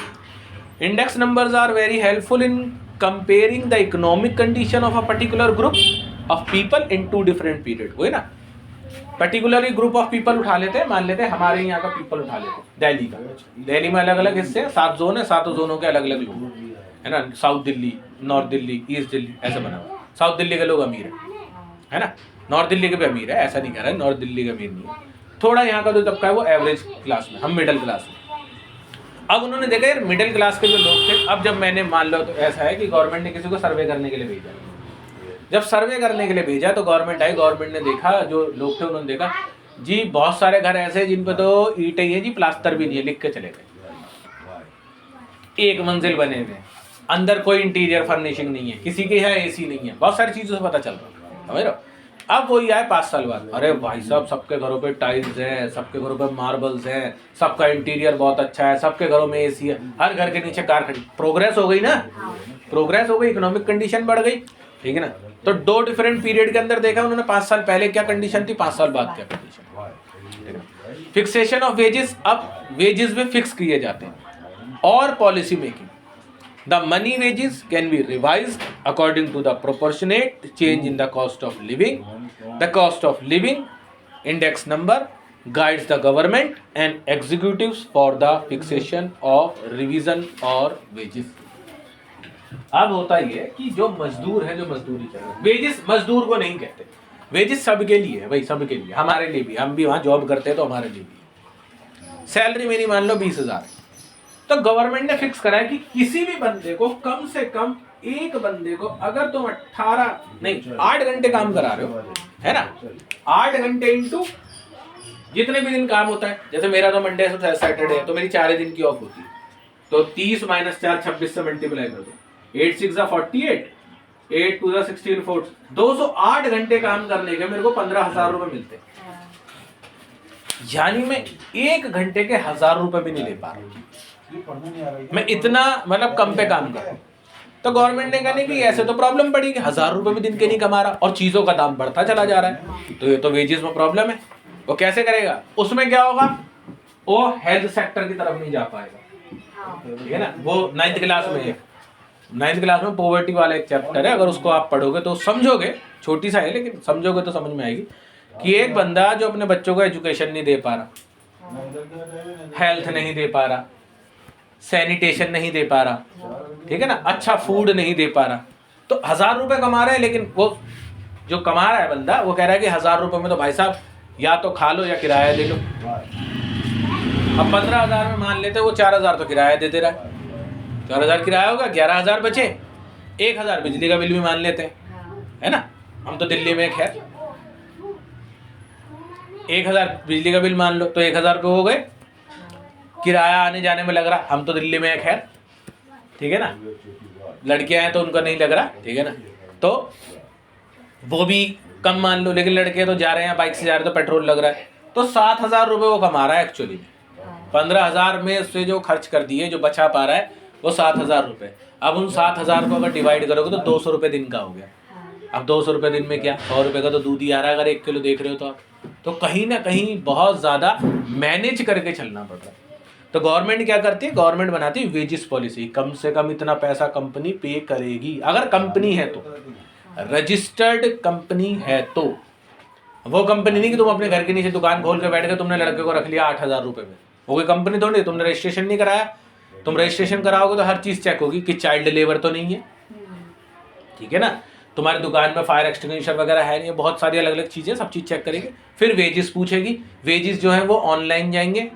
Speaker 1: Index numbers are very helpful in comparing the economic condition of a particular group of people in 2 different period. वही ना, पर्टिकुलरली ग्रुप ऑफ पीपल उठा लेते हैं, मान लेते हैं हमारे यहाँ का पीपल उठा लेते हैं, दिल्ली का। दिल्ली में अलग अलग हिस्से, 7 जोन है, 7 जोनों के अलग अलग लोग है ना। South Delhi, north Delhi, east Delhi, ऐसे बना हुआ। साउथ दिल्ली के लोग अमीर है ना, नॉर्थ दिल्ली के भी अमीर है, ऐसा नहीं कह रहा है नॉर्थ दिल्ली के अमीर नहीं है, थोड़ा यहाँ का जो तबका है वो एवरेज क्लास में, हम मिडिल क्लास में। अब उन्होंने देखा यार मिडिल क्लास के जो लोग थे, अब जब मैंने मान लो तो ऐसा है कि गवर्नमेंट ने किसी को सर्वे करने के लिए भेजा, जब सर्वे करने के लिए भेजा तो गवर्नमेंट आई, गवर्नमेंट ने देखा, जो लोग थे उन्होंने देखा जी बहुत सारे घर ऐसे हैं जिन पे तो ईंटें ही है जी, प्लास्टर भी नहीं है, लिख के चले गए। 1 मंजिल बने हुए, अंदर कोई इंटीरियर फर्निशिंग नहीं है, किसी के यहाँ एसी नहीं है, बहुत सारी चीज़ों से पता चल रहा, समझ रहे हो। अब वही आए 5 साल बाद, अरे भाई साहब सबके घरों पे टाइल्स हैं, सबके घरों पे मार्बल्स हैं, सबका इंटीरियर बहुत अच्छा है, सबके घरों में एसी है, हर घर के नीचे कार खड़ी। प्रोग्रेस हो गई ना, प्रोग्रेस हो गई, इकोनॉमिक कंडीशन बढ़ गई, ठीक है ना। तो 2 डिफरेंट पीरियड के अंदर देखा उन्होंने, 5 साल पहले क्या कंडीशन थी, 5 साल बाद क्या कंडीशन। फिक्सेशन ऑफ वेजेस, अब वेजेस भी फिक्स किए जाते हैं। और policy making, the money wages can be revised according to the proportionate change in the cost of living. The cost of living index number guides the government and executives for the fixation of revision और wages। अब होता ही है कि जो मजदूर है, जो मजदूरी कर रहे हैं, वेजेस मजदूर को नहीं कहते, वेजेस सबके लिए है भाई, सबके लिए, हमारे लिए भी, हम भी वहाँ जॉब करते हैं तो हमारे लिए भी। सैलरी मेरी मान लो 20,000, तो गवर्नमेंट ने फिक्स करा है कि किसी भी बंदे को कम से कम, एक बंदे को अगर तुम 8 घंटे काम करा रहे हो, है ना, 8 घंटे इंटू जितने भी दिन काम होता है, जैसे मेरा तो मंडे से सैटरडे है तो मेरी 4 दिन की ऑफ होती है, तो 30 - 4 26 से मल्टीप्लाई कर दो, 8 6 48, 8 2 16 4, 208 घंटे काम करने के मेरे को 15,000 रुपए मिलते हैं। यानी मैं 1 घंटे के 1,000 रुपए भी नहीं ले पा रहा, मैं इतना मतलब कम पे काम कर रहा हूँ। तो गवर्नमेंट ने कहा नहीं कि ऐसे तो प्रॉब्लम पड़ेगी, 1,000 रुपए भी दिन के नहीं कमा रहा और चीजों का दाम बढ़ता चला जा रहा है, तो ये तो वेजेस में प्रॉब्लम है। वो कैसे करेगा, उसमें क्या होगा, वो हेल्थ सेक्टर की तरफ नहीं जा पाएगा, ठीक है ना। वो 9th क्लास में, 9th क्लास में पॉवर्टी वाला एक चैप्टर है, अगर उसको आप पढ़ोगे तो समझोगे, छोटी सा है लेकिन समझोगे तो समझ में आएगी कि एक बंदा जो अपने बच्चों को एजुकेशन नहीं दे पा रहा, हेल्थ नहीं दे पा रहा, सैनिटेशन नहीं दे पा रहा, ठीक है ना, अच्छा फूड नहीं दे पा रहा, तो 1,000 रुपए कमा रहा है, लेकिन वो जो कमा रहा है बंदा वो कह रहा है कि 1,000 रुपए में तो भाई साहब या तो खा लो या किराया दे लो। अब 15,000 में मान लेते वो 4,000 तो किराया दे दे रहा है, 4,000 किराया होगा, 11,000 बचे, 1,000 बिजली का बिल भी मान लेते हैं, है ना, हम तो दिल्ली में खैर 1,000 बिजली का बिल मान लो तो 1,000 रुपये हो गए, किराया आने जाने में लग रहा, हम तो दिल्ली में है खैर, ठीक है ना, लड़कियां हैं तो उनका नहीं लग रहा, ठीक है ना, तो वो भी कम मान लो, लेकिन लड़के तो जा रहे हैं बाइक से जा रहे हैं तो पेट्रोल लग रहा है, तो 7,000 रुपये वो कमा रहा है एक्चुअली में। 15,000 में उससे जो खर्च कर दिए, जो बचा पा रहा है वो 7,000 रुपये। अब उन 7,000 को अगर डिवाइड करोगे तो 200 रुपये दिन का हो गया। अब 200 रुपये दिन में क्या, 100 रुपये का तो दूध ही आ रहा है अगर 1 किलो देख रहे हो तो आप, तो कहीं ना कहीं बहुत ज़्यादा मैनेज करके चलना पड़ रहा है। तो गवर्नमेंट क्या करती है, गवर्नमेंट बनाती है वेजेस पॉलिसी, कम से कम इतना पैसा कंपनी पे करेगी, अगर कंपनी है तो, रजिस्टर्ड कंपनी है तो। वो कंपनी नहीं कि तुम अपने घर के नीचे दुकान खोल के बैठ गए, तुमने लड़के को रख लिया 8,000 रुपये में, वो कोई कंपनी थोड़ी, तुमने रजिस्ट्रेशन नहीं कराया, तुम रजिस्ट्रेशन कराओगे तो हर चीज़ चेक होगी कि चाइल्ड लेबर तो नहीं है, ठीक है ना, तुम्हारी दुकान में फायर एक्सटिंग्विशर वगैरह है नहीं, बहुत सारी अलग अलग चीज़ें, सब चीज़ चेक करेगी, फिर वेजेस पूछेगी, वेजेस जो है वो ऑनलाइन जाएंगे,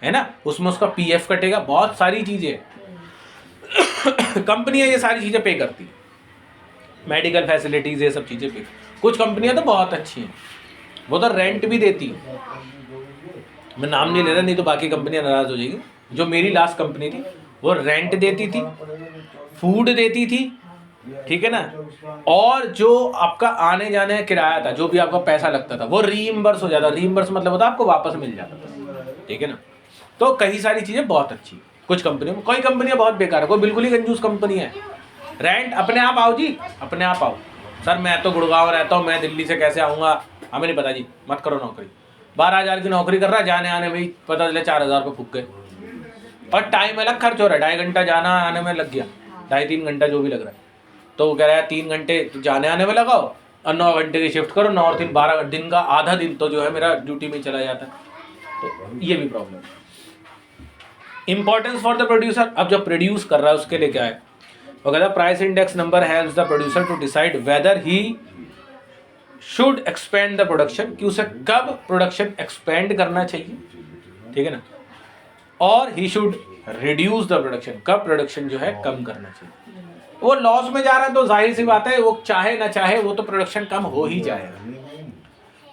Speaker 1: है ना, उसमें उसका PF कटेगा, बहुत सारी चीज़ें कंपनियां ये सारी चीज़ें पे करती है, मेडिकल फैसिलिटीज़ ये सब चीज़ें पे। कुछ कंपनियां तो बहुत अच्छी हैं, वो तो रेंट भी देती है, मैं नाम नहीं ले रहा नहीं तो बाकी कंपनियां नाराज़ हो जाएगी। जो मेरी लास्ट कंपनी थी वो रेंट देती थी, फूड देती थी, ठीक है ना। और जो आपका आने जाने का किराया था, जो भी आपका पैसा लगता था, वो रीइंबर्स हो जाता। रीइंबर्स मतलब होता है आपको वापस मिल जाता था, ठीक है ना। तो कई सारी चीज़ें बहुत अच्छी, कुछ कंपनियों में, कोई कंपनियां बहुत बेकार है, कोई बिल्कुल ही कंजूस कंपनी है। रेंट अपने आप आओ जी, अपने आप आओ। सर मैं तो गुड़गांव रहता हूँ, मैं दिल्ली से कैसे आऊँगा, हमें नहीं पता जी, मत करो नौकरी। 12,000 की नौकरी कर रहा है, जाने आने में ही पता चले 4,000 रुपये फूक गए, और टाइम अलग खर्च हो रहा है, 2.5 घंटा जाना आने में लग गया, 2.5-3 घंटा जो भी लग रहा है। तो वो कह रहा है 3 घंटे जाने आने में लगाओ और 9 घंटे की शिफ्ट करो, 9 और 3 12 दिन का आधा दिन तो जो है मेरा ड्यूटी में चला जाता है। तो ये भी प्रॉब्लम है। इंपॉर्टेंस फॉर द प्रोड्यूसर, अब जो प्रोड्यूस कर रहा है उसके लिए क्या है, वो कहता है price index number helps the producer to decide whether he should expand the production, कि उसे कब प्रोडक्शन एक्सपेंड करना चाहिए, ठीक है ना, और he should reduce the production, कब प्रोडक्शन जो है कम करना चाहिए। वो लॉस में जा रहा है तो जाहिर सी बात है वो चाहे ना चाहे वो तो प्रोडक्शन कम हो ही जाएगा।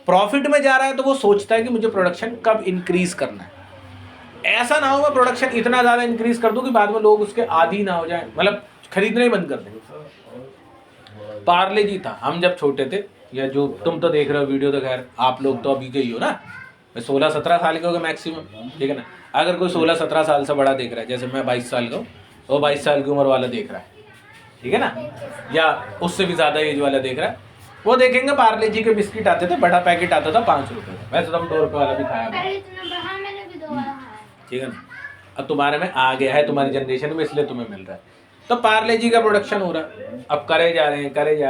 Speaker 1: प्रॉफिट में जा रहा है तो वो सोचता है कि मुझे प्रोडक्शन कब इंक्रीज करना है। ऐसा ना हो मैं प्रोडक्शन इतना ज़्यादा इंक्रीज कर दूं कि बाद में लोग उसके आदी ना हो जाए, मतलब खरीदना ही बंद कर दें। पार्ले जी था, हम जब छोटे थे, या जो तुम तो देख रहे हो वीडियो, तो खैर आप लोग तो अभी के ही हो ना, 16-17 साल के हो गए मैक्सिमम, ठीक है ना। अगर कोई 16-17 साल से बड़ा देख रहा है, जैसे मैं 22 साल का हूँ, वो 22 साल की उम्र वाला देख रहा है, ठीक है ना, या उससे भी ज़्यादा एज वाला देख रहा है, वो देखेंगे पार्ले जी के बिस्किट आते थे, बड़ा पैकेट आता था 5 रुपये का, वैसे तो हम 2 रुपये वाला भी खाया, ठीक है ना। अब तुम्हारे में आ गया है, तुम्हारी जनरेशन में, इसलिए तुम्हें मिल रहा है। तो पार्ले जी का प्रोडक्शन हो रहा है, अब करे जा रहे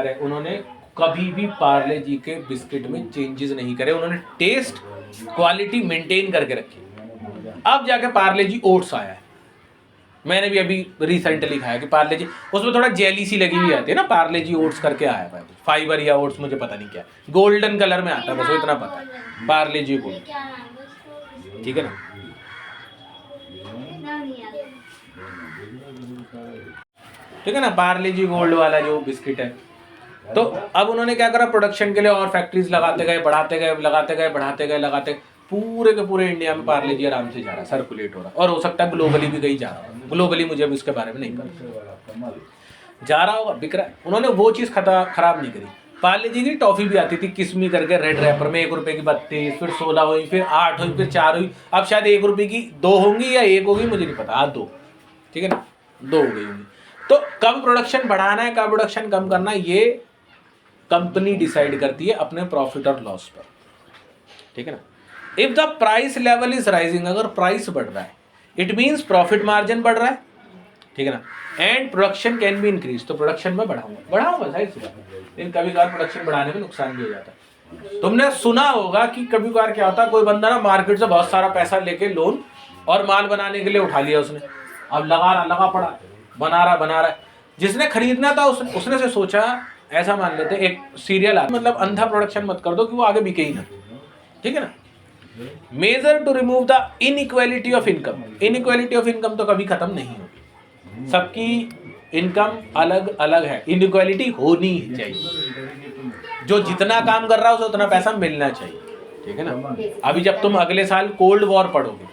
Speaker 1: हैं। उन्होंने कभी भी पार्ले जी के बिस्किट में चेंजेस नहीं करे, उन्होंने टेस्ट क्वालिटी मेंटेन करके रखी। अब जाके पार्ले जी ओट्स आया है, मैंने भी अभी रिसेंटली खाया कि पार्ले जी, उसमें थोड़ा जेली सी लगी हुई आती है ना, पार्ले जी ओट्स करके आया है, फाइबर या ओट्स मुझे पता नहीं क्या, गोल्डन कलर में आता है, बस इतना पता है, पार्ले जी को, ठीक है ना। ठीक है ना, पार्ले जी गोल्ड वाला जो बिस्किट है। तो अब उन्होंने क्या करा, प्रोडक्शन के लिए और फैक्ट्रीज लगाते गए, बढ़ाते गए, पूरे के पूरे इंडिया में पार्ले जी आराम से जा रहा है, सर्कुलेट हो रहा है, और हो सकता है ग्लोबली भी कहीं जा रहा है। ग्लोबली मुझे अभी उसके बारे में नहीं पता, जा रहा होगा, बिक रहा है। उन्होंने वो चीज़ खराब नहीं करी। पार्ले जी की टॉफी भी आती थी किस्मी करके, रेड रैपर में, 1 रुपए की 32, फिर 16 हुई, फिर 8 हुई, फिर 4 हुई, अब शायद 1 रुपए की 2 होंगी या 1 होगी, मुझे नहीं पता, आज 2, ठीक है ना, 2 हो गई होंगी। तो कब प्रोडक्शन बढ़ाना है, कब प्रोडक्शन कम करना है, ये कंपनी डिसाइड करती है अपने प्रॉफिट और लॉस पर, ठीक है ना। If the price level is rising, अगर प्राइस बढ़ रहा है, इट मीन्स प्रॉफिट मार्जिन बढ़ रहा है, ठीक है ना, and production can be increase, तो प्रोडक्शन में बढ़ाऊंगा जाहिर सी बात है। लेकिन कभी कभार प्रोडक्शन बढ़ाने में नुकसान भी हो जाता है। तुमने सुना होगा कि कभी कभार क्या होता है, कोई बंदा ना मार्केट से बहुत सारा पैसा लेके लोन और माल बनाने के लिए उठा लिया उसने, अब लगा पड़ा, बना रहा है, जिसने खरीदना था उसने से सोचा, ऐसा मान लेते एक सीरियल आता, मतलब अंधा प्रोडक्शन मत कर दो कि वो आगे बिके ही ना, ठीक है ना। Measure to remove the inequality of income, inequality of income तो कभी खत्म नहीं होगी, सबकी इनकम अलग अलग है, इनइक्वालिटी होनी चाहिए, जो जितना काम कर रहा है उसे उतना पैसा मिलना चाहिए, ठीक है ना। अभी जब तुम अगले साल कोल्ड वॉर पढ़ोगे,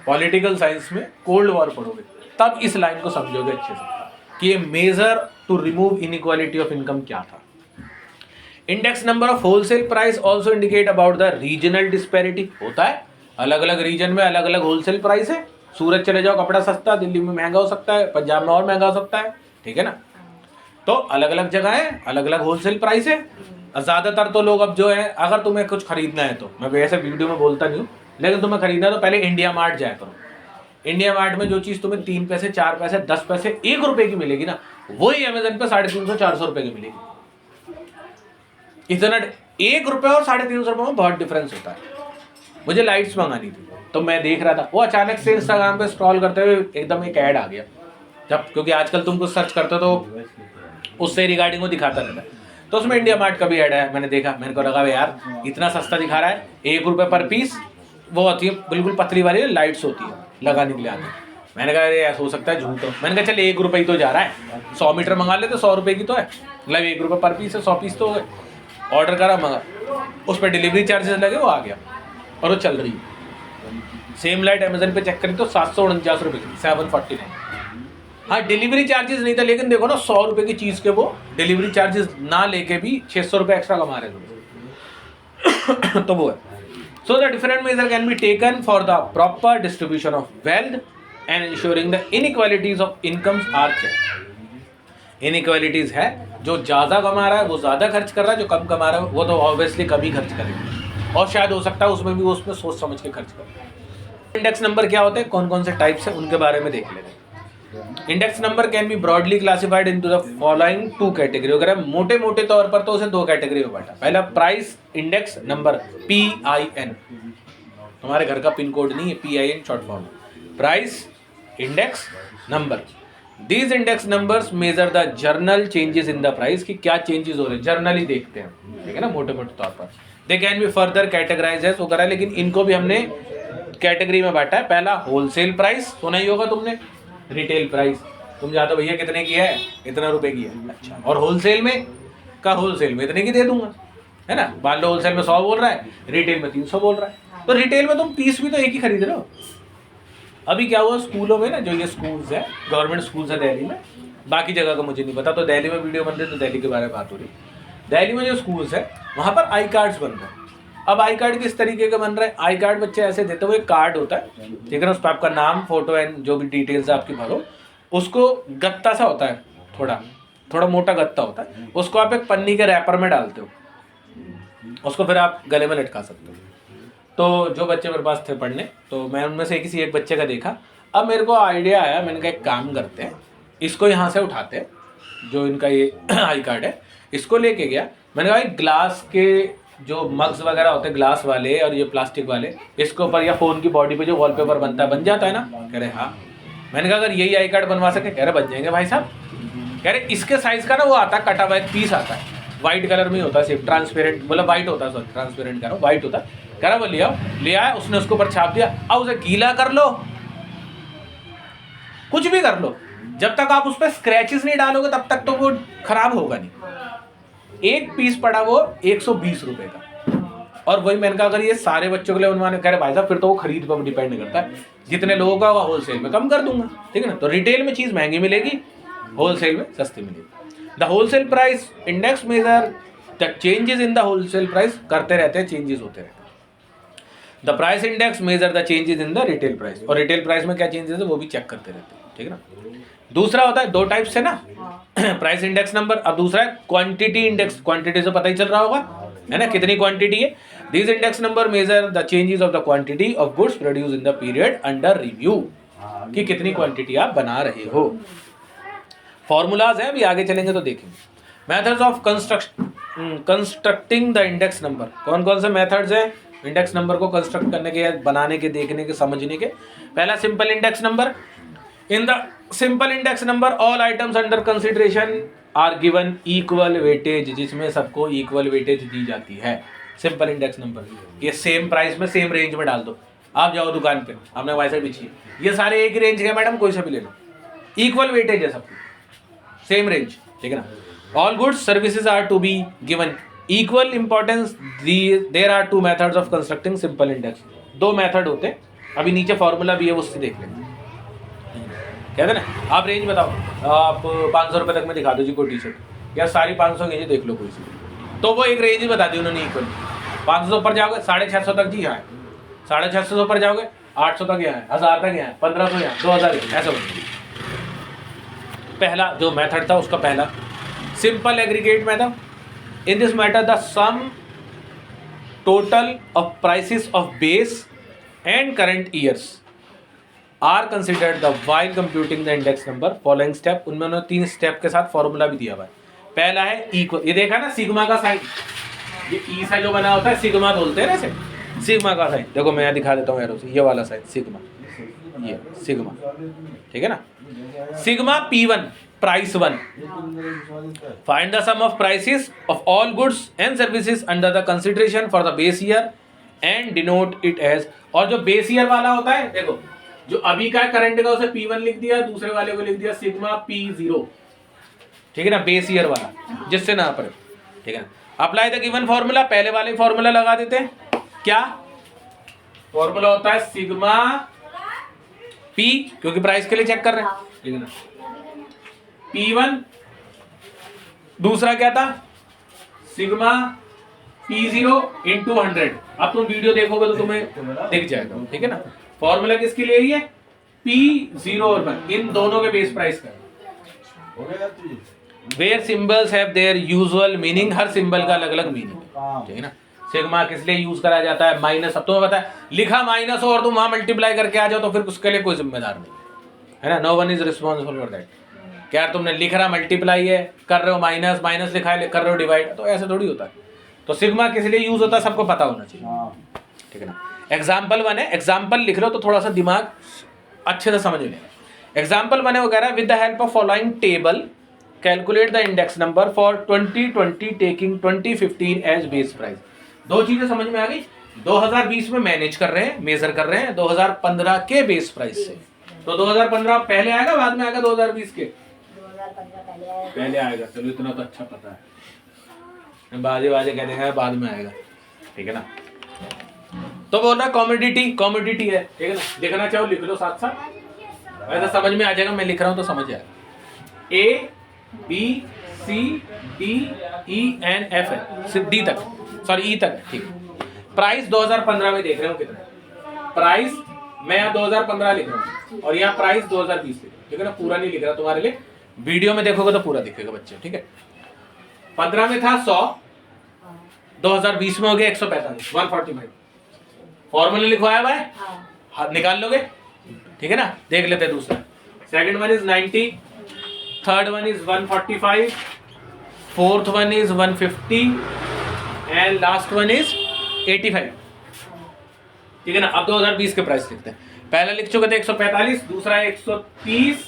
Speaker 1: पॉलिटिकल साइंस में कोल्ड वॉर पढ़ोगे, तब इस लाइन को समझोगे अच्छे से कि ये measure to remove inequality of income क्या था। Index number of wholesale price also indicate about the regional disparity, होता है अलग अलग रीजन में अलग अलग होलसेल प्राइस है। सूरत चले जाओ कपड़ा सस्ता, दिल्ली में महंगा हो सकता है, पंजाब में और महंगा हो सकता है, ठीक है ना। तो अलग अलग जगह है, अलग अलग होलसेल प्राइस है। ज़्यादातर तो लोग अब जो है, अगर तुम्हें कुछ खरीदना है, तो मैं वैसे वीडियो में बोलता नहीं हूँ, लेकिन तुम्हें खरीदना है तो पहले इंडिया मार्ट जाया करो। इंडिया मार्ट में जो चीज़ तुम्हें 3 पैसे 4 पैसे 10 पैसे 1 रुपए की मिलेगी ना, वही अमेजन पे 350-400 रुपए की मिलेगी। इतना 1 रुपए और 350 रुपए में बहुत डिफरेंस होता है। मुझे लाइट्स मंगानी थी, तो मैं देख रहा था, वो अचानक से इंस्टाग्राम पे स्क्रॉल करते हुए एकदम एक ऐड आ गया, जब क्योंकि आजकल तुम कुछ सर्च करते हो तो उससे रिगार्डिंग वो दिखाता रहता है, तो उसमें इंडिया मार्ट का भी ऐड है। मैंने देखा, मैंने को लगा यार इतना सस्ता दिखा रहा है, 1 रुपए पर पीस, वो होती है बिल्कुल पतली वाली लाइट्स होती है लगाने के लिए आती। मैंने कहा अरे ऐसा हो सकता है झूठ हो, मैंने कहा चल 1 रुपए ही तो जा रहा है, 100 मीटर मंगा लेते, 100 रुपए की तो है, मतलब 1 रुपए पर पीस है, 100 पीस तो हो गए। ऑर्डर करा, मंगा, उस पर डिलीवरी चार्जेस लगे, वो आ गया और वो चल रही है। सेम लाइट अमेजन पे चेक करी तो 749 रुपये की, 749। हाँ डिलीवरी चार्जेस नहीं था, लेकिन देखो ना 100 रुपए की चीज के वो डिलीवरी चार्जेस ना लेके भी 600 रुपए एक्स्ट्रा कमा रहे थे। तो वो है। So the different measure can be taken for the proper distribution of wealth and insuring the inequalities of incomes are check. Inequalities है, जो ज्यादा कमा रहा है वो ज्यादा खर्च कर रहा है, जो कम कमा रहा है वो तो ऑब्वियसली कम ही खर्च करेगा, और शायद हो सकता है उसमें भी वो उसमें सोच समझ के खर्च करे। इंडेक्स नंबर क्या होते हैं, कौन कौन से टाइप्स है, उनके बारे में देख लेते हैं। Index number can be broadly classified into the following 2 category. अगर मोटे मोटे तौर पर तो उसे 2 कैटेगरी में बांटा। पहला प्राइस इंडेक्स नंबर PIN, तुम्हारे घर का पिन कोड नहीं है, PIN short form, price index number. These index numbers measure the journal changes in the price, की क्या चेंजेस हो रहे हैं जर्नली देखते हैं, ठीक है ना, मोटे मोटे तौर पर। They can be further categorize है, करा, लेकिन इनको भी हमने कैटेगरी में बांटा है। पहला होलसेल प्राइस, सुना ही होगा तुमने, रिटेल प्राइस, तुम जाते भैया कितने की है, इतना रुपए की है, अच्छा, और होलसेल में का होलसेल में इतने की दे दूंगा, है ना। मान लो होलसेल में 100 बोल रहा है, रिटेल में 300 बोल रहा है, तो रिटेल में तुम पीस भी तो एक ही खरीद रहे हो। अभी क्या हुआ स्कूलों में ना, जो ये स्कूल्स है, गवर्नमेंट स्कूल्स है दिल्ली में, बाकी जगह का मुझे नहीं पता, तो दिल्ली में वीडियो बन रही है तो दिल्ली के बारे में बात हो रही है। दिल्ली में जो स्कूल्स है वहाँ पर आई कार्ड्स बन रहे हैं। अब आई कार्ड किस तरीके का बन रहा है, आई कार्ड बच्चे ऐसे देते हुए, कार्ड होता है, ठीक है ना, उस पर आपका नाम, फोटो एंड जो भी डिटेल्स है आपकी भरो, उसको गत्ता सा होता है, थोड़ा मोटा गत्ता होता है, उसको आप एक पन्नी के रैपर में डालते हो, उसको फिर आप गले में लटका सकते हो। तो जो बच्चे मेरे पास थे पढ़ने, तो मैं उनमें से किसी एक बच्चे का देखा। अब मेरे को आइडिया आया, मैंने कहा एक काम करते हैं, इसको यहाँ से उठाते हैं, जो इनका ये आई कार्ड है, इसको लेके गया। मैंने कहा भाई ग्लास के जो मग्स वगैरह होते हैं, ग्लास वाले और ये प्लास्टिक वाले, इसके ऊपर या फ़ोन की बॉडी पे जो वॉलपेपर बनता है, बन जाता है ना। कह रहे हाँ। मैंने कहा अगर यही आई कार्ड बनवा सके, कह रहे बन जाएंगे भाई साहब। कह रहे इसके साइज़ का ना वो आता है, कटा हुआ एक पीस आता है, वाइट कलर में ही होता है, सिर्फ ट्रांसपेरेंट, मतलब वाइट होता है, सॉरी ट्रांसपेरेंट कह रहा हूँ, वाइट होता है। कह रहा वो ले आओ, ले आया, उसने उसके ऊपर छाप दिया। अब उसे गीला कर लो, कुछ भी कर लो, जब तक आप उस पर स्क्रैचेस नहीं डालोगे तब तक तो वो खराब होगा नहीं। एक पीस पड़ा वो 120 रुपए का, और वही मैंने कहा अगर ये सारे बच्चों के लिए बनवाने, कह रहे भाई साहब फिर तो वो खरीद पर डिपेंड करता है, जितने लोगों का होगा होलसेल में कम कर दूंगा, ठीक है ना। तो रिटेल में चीज़ महंगी मिलेगी, होलसेल में सस्ती मिलेगी। The wholesale price index measure the changes in the wholesale price, करते रहते हैं, चेंजेस होते रहते हैं। The price index measure the changes in the retail price, और रिटेल प्राइस में क्या चेंजेस है वो भी चेक करते रहते हैं, ठीक है ना। दूसरा होता है, 2 टाइप्स है ना, प्राइस इंडेक्स नंबर। अब दूसरा है क्वांटिटी इंडेक्स, क्वांटिटी से पता ही चल रहा होगा, है ना, कितनी क्वांटिटी है। This index number measure the changes of the quantity of goods produce in the period under review, कि कितनी क्वांटिटी आप बना रहे हो। फॉर्मूलाज है, अभी आगे चलेंगे तो देखेंगे। Methods of constructing the index number, कौन कौन से मेथड्स हैं इंडेक्स नंबर को कंस्ट्रक्ट करने के, बनाने के, देखने के, समझने के। पहला simple index number. In the simple index number all items under consideration are given equal weightage, जिसमें सबको इक्वल वेटेज दी जाती है। सिंपल इंडेक्स नंबर, ये सेम प्राइस में सेम रेंज में डाल दो। आप जाओ दुकान पे, आपने वाई साइड बिछी, ये सारे एक ही रेंज के मैडम, कोई सा भी ले लो, इक्वल वेटेज है सबकी, सेम रेंज, ठीक है ना। All goods services are to be given equal importance. There are 2 methods of constructing simple index, 2 method होते हैं। अभी नीचे फॉर्मूला भी है, उससे देख लेंगे। कहते ना, आप रेंज बताओ, आप 500 रुपये तक में दिखा दो जी कोई टी शर्ट, या सारी 500 की जी देख लो कोई सी, तो वो एक रेंज ही बता दी उन्होंने इक्वल। 500 ऊपर जाओगे 650 तक जी, यहाँ है 650 ऊपर जाओगे 800 तक यहाँ है, 1000 तक यहाँ है, 1500 यहाँ, 2000 ऐसा बनता। पहला जो मेथड था उसका पहला simple aggregate method. In this matter the sum total of prices of base and current years are considered the while computing the index number. Following step, उनमें उन्होंने 3 स्टेप के साथ फॉर्मूला भी दिया हुआ है। पहला है इक्वल, ये देखा ना सिग्मा का साइन, ये ई सा जो बना होता है सिग्मा बोलते हैं ना इसे, सिग्मा का साइन। देखो मैं दिखा देता हूँ एरो से, ये वाला साइन सिग्मा, ये सिग्मा, ठीक है ना। Sigma P1 price 1, find the sum of prices of all goods and services under the consideration for the base year and denote it as. और जो बेस ईयर वाला होता है, देखो जो अभी का करंट का उसे P1 लिख दिया, दूसरे वाले को लिख दिया सिग्मा P0, ठीक है ना, बेस ईयर वाला, जिससे ना पड़े, ठीक है ना। अप्लाई द गिवन फॉर्मूला, पहले वाले फॉर्मूला लगा देते हैं। क्या फॉर्मूला होता है सिग्मा P, क्योंकि प्राइस के लिए चेक कर रहे हैं, ठीक है ना। P1, दूसरा क्या था सिग्मा P0 इंटू 100। अब तुम वीडियो देखोगे तो तुम्हें दिख जाएगा, ठीक है ना। फॉर्मूला किसके लिए है? P0 और 1 इन दोनों के बेस प्राइस का। Where symbols have their usual meaning, हर सिंबल का अलग अलग मीनिंग है, ठीक है ना। सिग्मा किस लिए यूज करा जाता है? माइनस। अब तुम्हें पता है लिखा माइनस हो और तुम वहां मल्टीप्लाई करके आ जाओ तो फिर उसके लिए कोई जिम्मेदार नहीं है ना। No one is responsible for that. क्या तुमने लिख रहा मल्टीप्लाई है, कर रहे हो माइनस, माइनस लिखा है कर रहे हो डिवाइड, तो ऐसे थोड़ी होता है। तो सिग्मा किस लिए यूज होता है सबको पता होना चाहिए, ठीक है ना। एग्जाम्पल 1 है, एग्जाम्पल लिख लो तो थोड़ा सा दिमाग अच्छे से समझ लेगा। एग्जाम्पल 1 है वो कह रहा है with the help of following table calculate the index number for 2020 taking 2015 as base price. दो चीजें समझ में आ गई। 2020 में मैनेज कर रहे हैं, मेजर कर रहे हैं 2015 के बेस प्राइस से। तो 2015 पहले आएगा बाद में आएगा 2020 के?
Speaker 2: 2015
Speaker 1: पहले आएगा। चलो इतना तो अच्छा पता है, बाजे बाजे कह देंगे बाद में आएगा, ठीक है ना। तो बोल रहा कॉमोडिटी, कॉमोडिटी है, ठीक है ना। देखना चाहो लिख लो साथ साथ, ऐसा समझ में आ जाएगा। मैं लिख रहा हूं तो समझ आएगा। A B C D E N F है, सिर्फ डी तक, सॉरी ई तक, ठीक। प्राइस 2015 में देख रहे हो कितना प्राइस, मैं यहाँ 2015 लिख रहा हूँ और यहाँ प्राइस 2020 लिख रहा हूँ, ठीक है ना। पूरा नहीं लिख रहा तुम्हारे लिए, वीडियो में देखोगे तो पूरा दिखेगा बच्चे, ठीक है। 15 में था 100, 2020 में हो गया 145, 145। फॉर्मूला लिखवाया भाई, हाथ निकाल लोगे, ठीक है ना। देख लेते हैं दूसरा। Second one is 90, third one is 145, fourth one is 150 and last one is 85, ठीक है ना। अब 2020 के प्राइस लिखते हैं। पहला लिख चुके थे 145, दूसरा 130,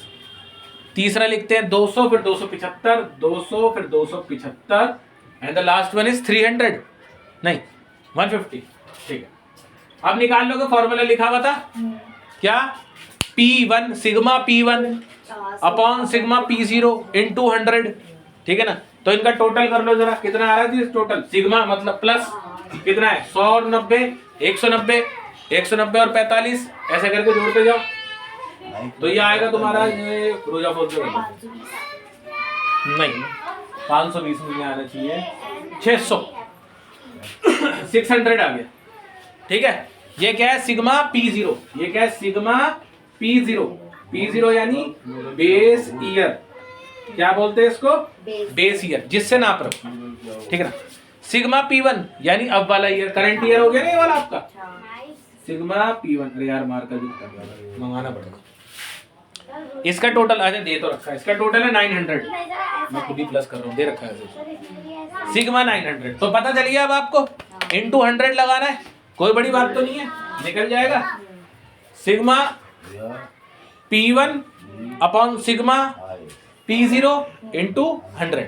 Speaker 1: तीसरा लिखते हैं 200, फिर 275, 200 फिर 275 and the last one is 300 नहीं 150, ठीक है। अब निकाल लोगे, फॉर्मूला लिखा हुआ था क्या? P1 sigma P1 upon sigma P0 into 100, ठीक है ना। तो इनका टोटल कर लो जरा, कितना आ रहा है टोटल? सिग्मा मतलब प्लस कितना है 100 और 90, 190, 190 और 45, ऐसे करके जोड़ते जाओ तो ये आएगा तुम्हारा, ये रोजा फोन से नहीं 520 में आना चाहिए, 600 600 आ गया, ठीक है। ये क्या है? Sigma P0। ये क्या है? Sigma P0। P0 यानी बेस ईयर, क्या बोलते हैं इसको? बेस ईयर, जिससे नाप रहे हो, ठीक है ना। सिग्मा P1 यानी अब वाला ईयर, करंट ईयर हो गया नहीं वाला आपका, सिग्मा P1। अरे यार मार्कर भी मंगाना पड़ेगा। इसका टोटल आज दे तो रखा है, इसका टोटल है 900, मैं खुद ही प्लस कर रहा हूँ, दे रखा है सिग्मा 900। तो पता चल गया अब आपको इंटू 100 लगाना है, कोई बड़ी बात तो नहीं है, निकल जाएगा। Sigma P1 upon sigma P0 into 100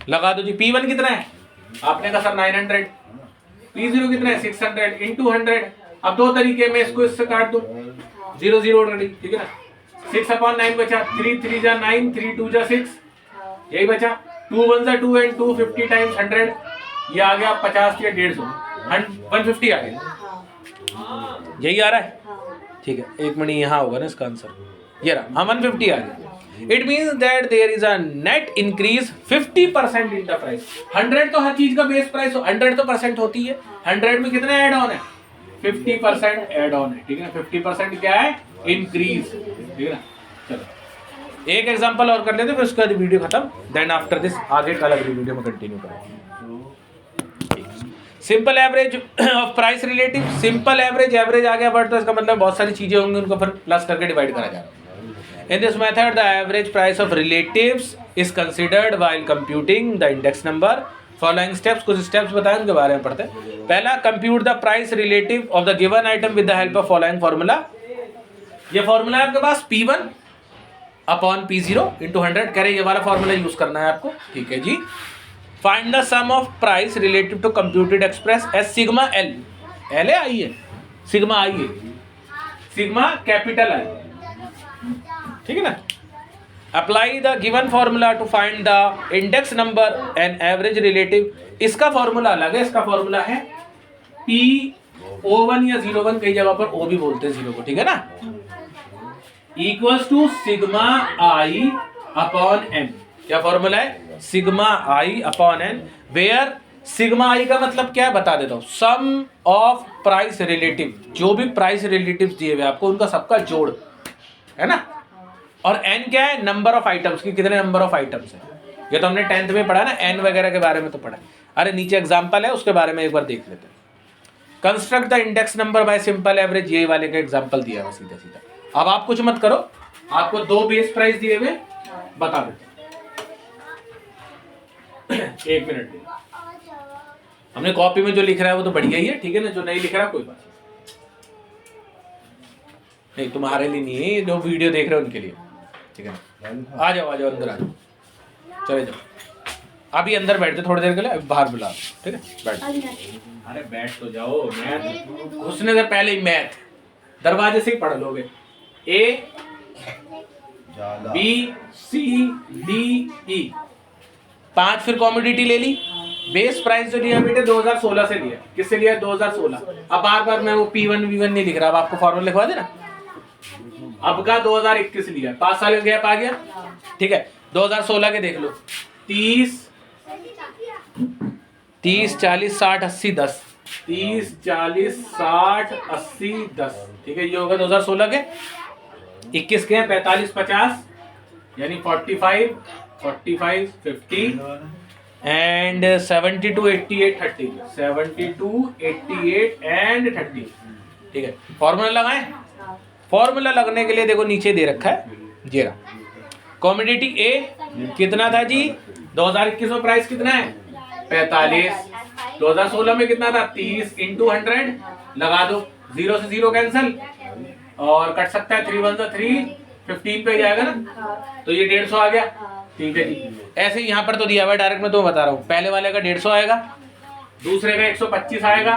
Speaker 1: लगा दो जी। P1 कितना है आपने कहा सर 900, P0 कितना है 600 इंटू 100। अब दो तरीके में इसको इससे काट दो, 0 0 ऑलरेडी, ठीक है ना। 6 अपॉन 9 बचा, 3 3 जा 9, 3 2 जा 6, यही बचा। 2 1 जा 2 एंड 250 टाइम्स 100, ये आ गया 50 या 150, 150 आ गया, यही आ रहा है, ठीक है। एक मिनट, यहाँ होगा ना इसका आंसर, ये रहा, हाँ 150 आ गया। It means that there is a net increase 50% in the price. 100 तो हर चीज का बेस प्राइस, 100 तो परसेंट होती है, 100 में कितना ऐड ऑन है? 50% ऐड ऑन है, ठीक है। 50% क्या है? इंक्रीज, ठीक है ना। चलो एक एग्जांपल और कर लेते फिर उसके बाद वीडियो खत्म, देन आफ्टर दिस आगे कल अगली वीडियो में कंटिन्यू करेंगे। Simple average of price relative, simple average, average आ गया बट तो इसका मतलब बहुत सारी चीजें होंगी, उनको फिर प्लस करके डिवाइड करा जा रहा है। In this method, the average price of relatives is considered while computing the index number. Following steps, कुछ steps बताएं उनके बारे में पढ़ते हैं। पहला, compute the price relative of the given item with the help of following formula. ये formula है आपके पास P1 अपॉन P0 इंटू 100, कह रहे ये वाला फॉर्मूला यूज करना है आपको, ठीक है जी। Find the sum of price relative to computed express as sigma L, L है I है, sigma I है, sigma कैपिटल I, ठीक है ना। Apply the given formula to find the index number and average relative. इसका formula अलग है, इसका फॉर्मूला है P01 या 01, कई जगह पर O भी बोलते हैं 0 को, ठीक है ना। Equals to sigma I upon N. क्या फॉर्मूला है? Sigma I upon N, where sigma I का मतलब क्या है बता देता हूं, सम ऑफ प्राइस रिलेटिव, जो भी प्राइस रिलेटिव्स दिए हुए आपको उनका सबका जोड़ है ना। और एन क्या है? नंबर ऑफ आइटम्स की, कितने नंबर ऑफ आइटम्स है। ये तो हमने 10th में पढ़ा ना, एन वगैरह के बारे में तो पढ़ा। अरे नीचे एग्जांपल है, उसके बारे में एक बार देख लेते हैं। Construct the index number by simple average, ये वाले का एग्जांपल दिया हुआ सीधा सीधा। अब आप कुछ मत करो, आपको 2 बेस प्राइस दिए हुए बता देते हैं। 1 मिनट, हमने कॉपी में जो लिख रहा है वो तो बढ़िया ही है, ठीक है ना। जो नहीं लिख रहा कोई बात नहीं, तुम्हारे लिए नहीं है, जो वीडियो देख रहे हो उनके लिए, ठीक है ना। आ जाओ अंदर आ जाओ, चले जाओ। अभी अंदर बैठ जाओ थोड़ी देर के लिए, बाहर बुला दो, ठीक है बैठ। अरे बैठ तो जाओ, मैथ घुसने से पहले ही मैथ दरवाजे से ही पढ़ लोगे। ए बी सी डी ई 5, फिर कॉमोडिटी ले ली। बेस प्राइस जो लिया बेटे 2016 से लिया, किससे लिया? 2016। अब बार बार मैं वो P1 V1 नहीं लिख रहा, अब आपको फॉर्मूला लिखवा देना। अब का 2021 लिया, 5 साल का गैप आ गया, ठीक है। 2016 के देख लो, 30 40 60 80 10, 30 40 60 80 10, ठीक है। ये होगा 2016 के। 21 के हैं 45 50, यानी 45 45 50 एंड 72 88 30, 72 88 एंड 30, ठीक है। फॉर्मूला लगाएं। फॉर्मूला लगने के लिए देखो नीचे दे रखा है जेरा। कॉमोडिटी ए कितना था जी? 2021 में प्राइस कितना है? 45। 2016 में कितना था? 30 × 100 लगा दो, 0 से 0 कैंसिल और कट सकता है, 3 1 3, 15 पे जाएगा ना, तो ये 150 आ गया, ठीक है जी। ऐसे यहाँ पर तो दिया हुआ है डायरेक्ट, मैं तो बता रहा हूँ। पहले वाले का 150 आएगा, दूसरे का 125 आएगा,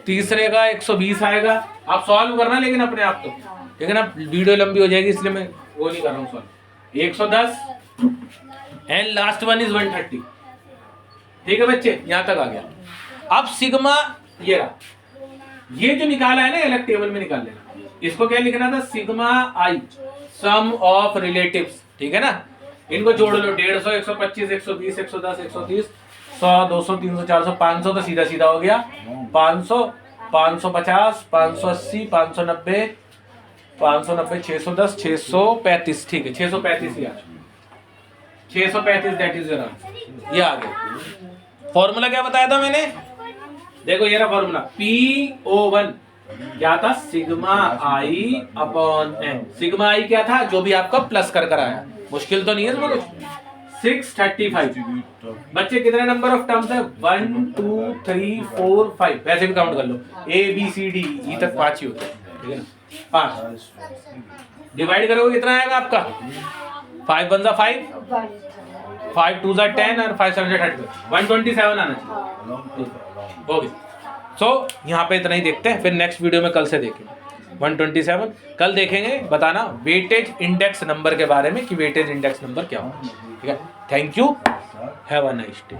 Speaker 1: तीसरे का 120 आएगा। आप सॉल्व करना लेकिन अपने आप तो, ठीक है ना, वीडियो लंबी हो जाएगी इसलिए मैं वो नहीं कर रहा हूँ solve. 110 and last one is 130, ठीक है बच्चे, यहाँ तक आ गया। अब सिग्मा ये रहा, ये जो निकाला है ना अलग टेबल में निकाल लेना। इसको क्या लिखना था? Sigma I sum of relatives, ठीक है ना। इनको जोड़ लो, 150 125 120 110 130 100 200 300 400 500, तो सीधा सीधा हो गया 500 550 580 590 590 610 635, ठीक है 635 ही आ 635, दैट इज योर आंसर। ये आ गया। फॉर्मूला क्या बताया था मैंने? देखो ये रहा फॉर्मूला, PO1 क्या था? Sigma I upon N. Sigma आई क्या था? जो भी आपका प्लस कर आया, मुश्किल तो नहीं है इसमें कुछ। 635। बच्चे कितने नंबर ऑफ टर्म्स है? 1 2 3 4 5, वैसे भी काउंट कर लो, ABCD तक 5 ही होते हैं, ठीक है ना। 5 डिवाइड करोगे कितना आएगा आपका? 5 1 5, 5 2 10 और 5 7 30, 127 आना चाहिए, हो गया। सो यहाँ पे इतना ही देखते हैं, फिर नेक्स्ट वीडियो में कल से देखेंगे 127। कल देखेंगे, बताना वेटेज इंडेक्स नंबर के बारे में कि वेटेज इंडेक्स नंबर क्या होगा, ठीक है। Thank you, have a nice day.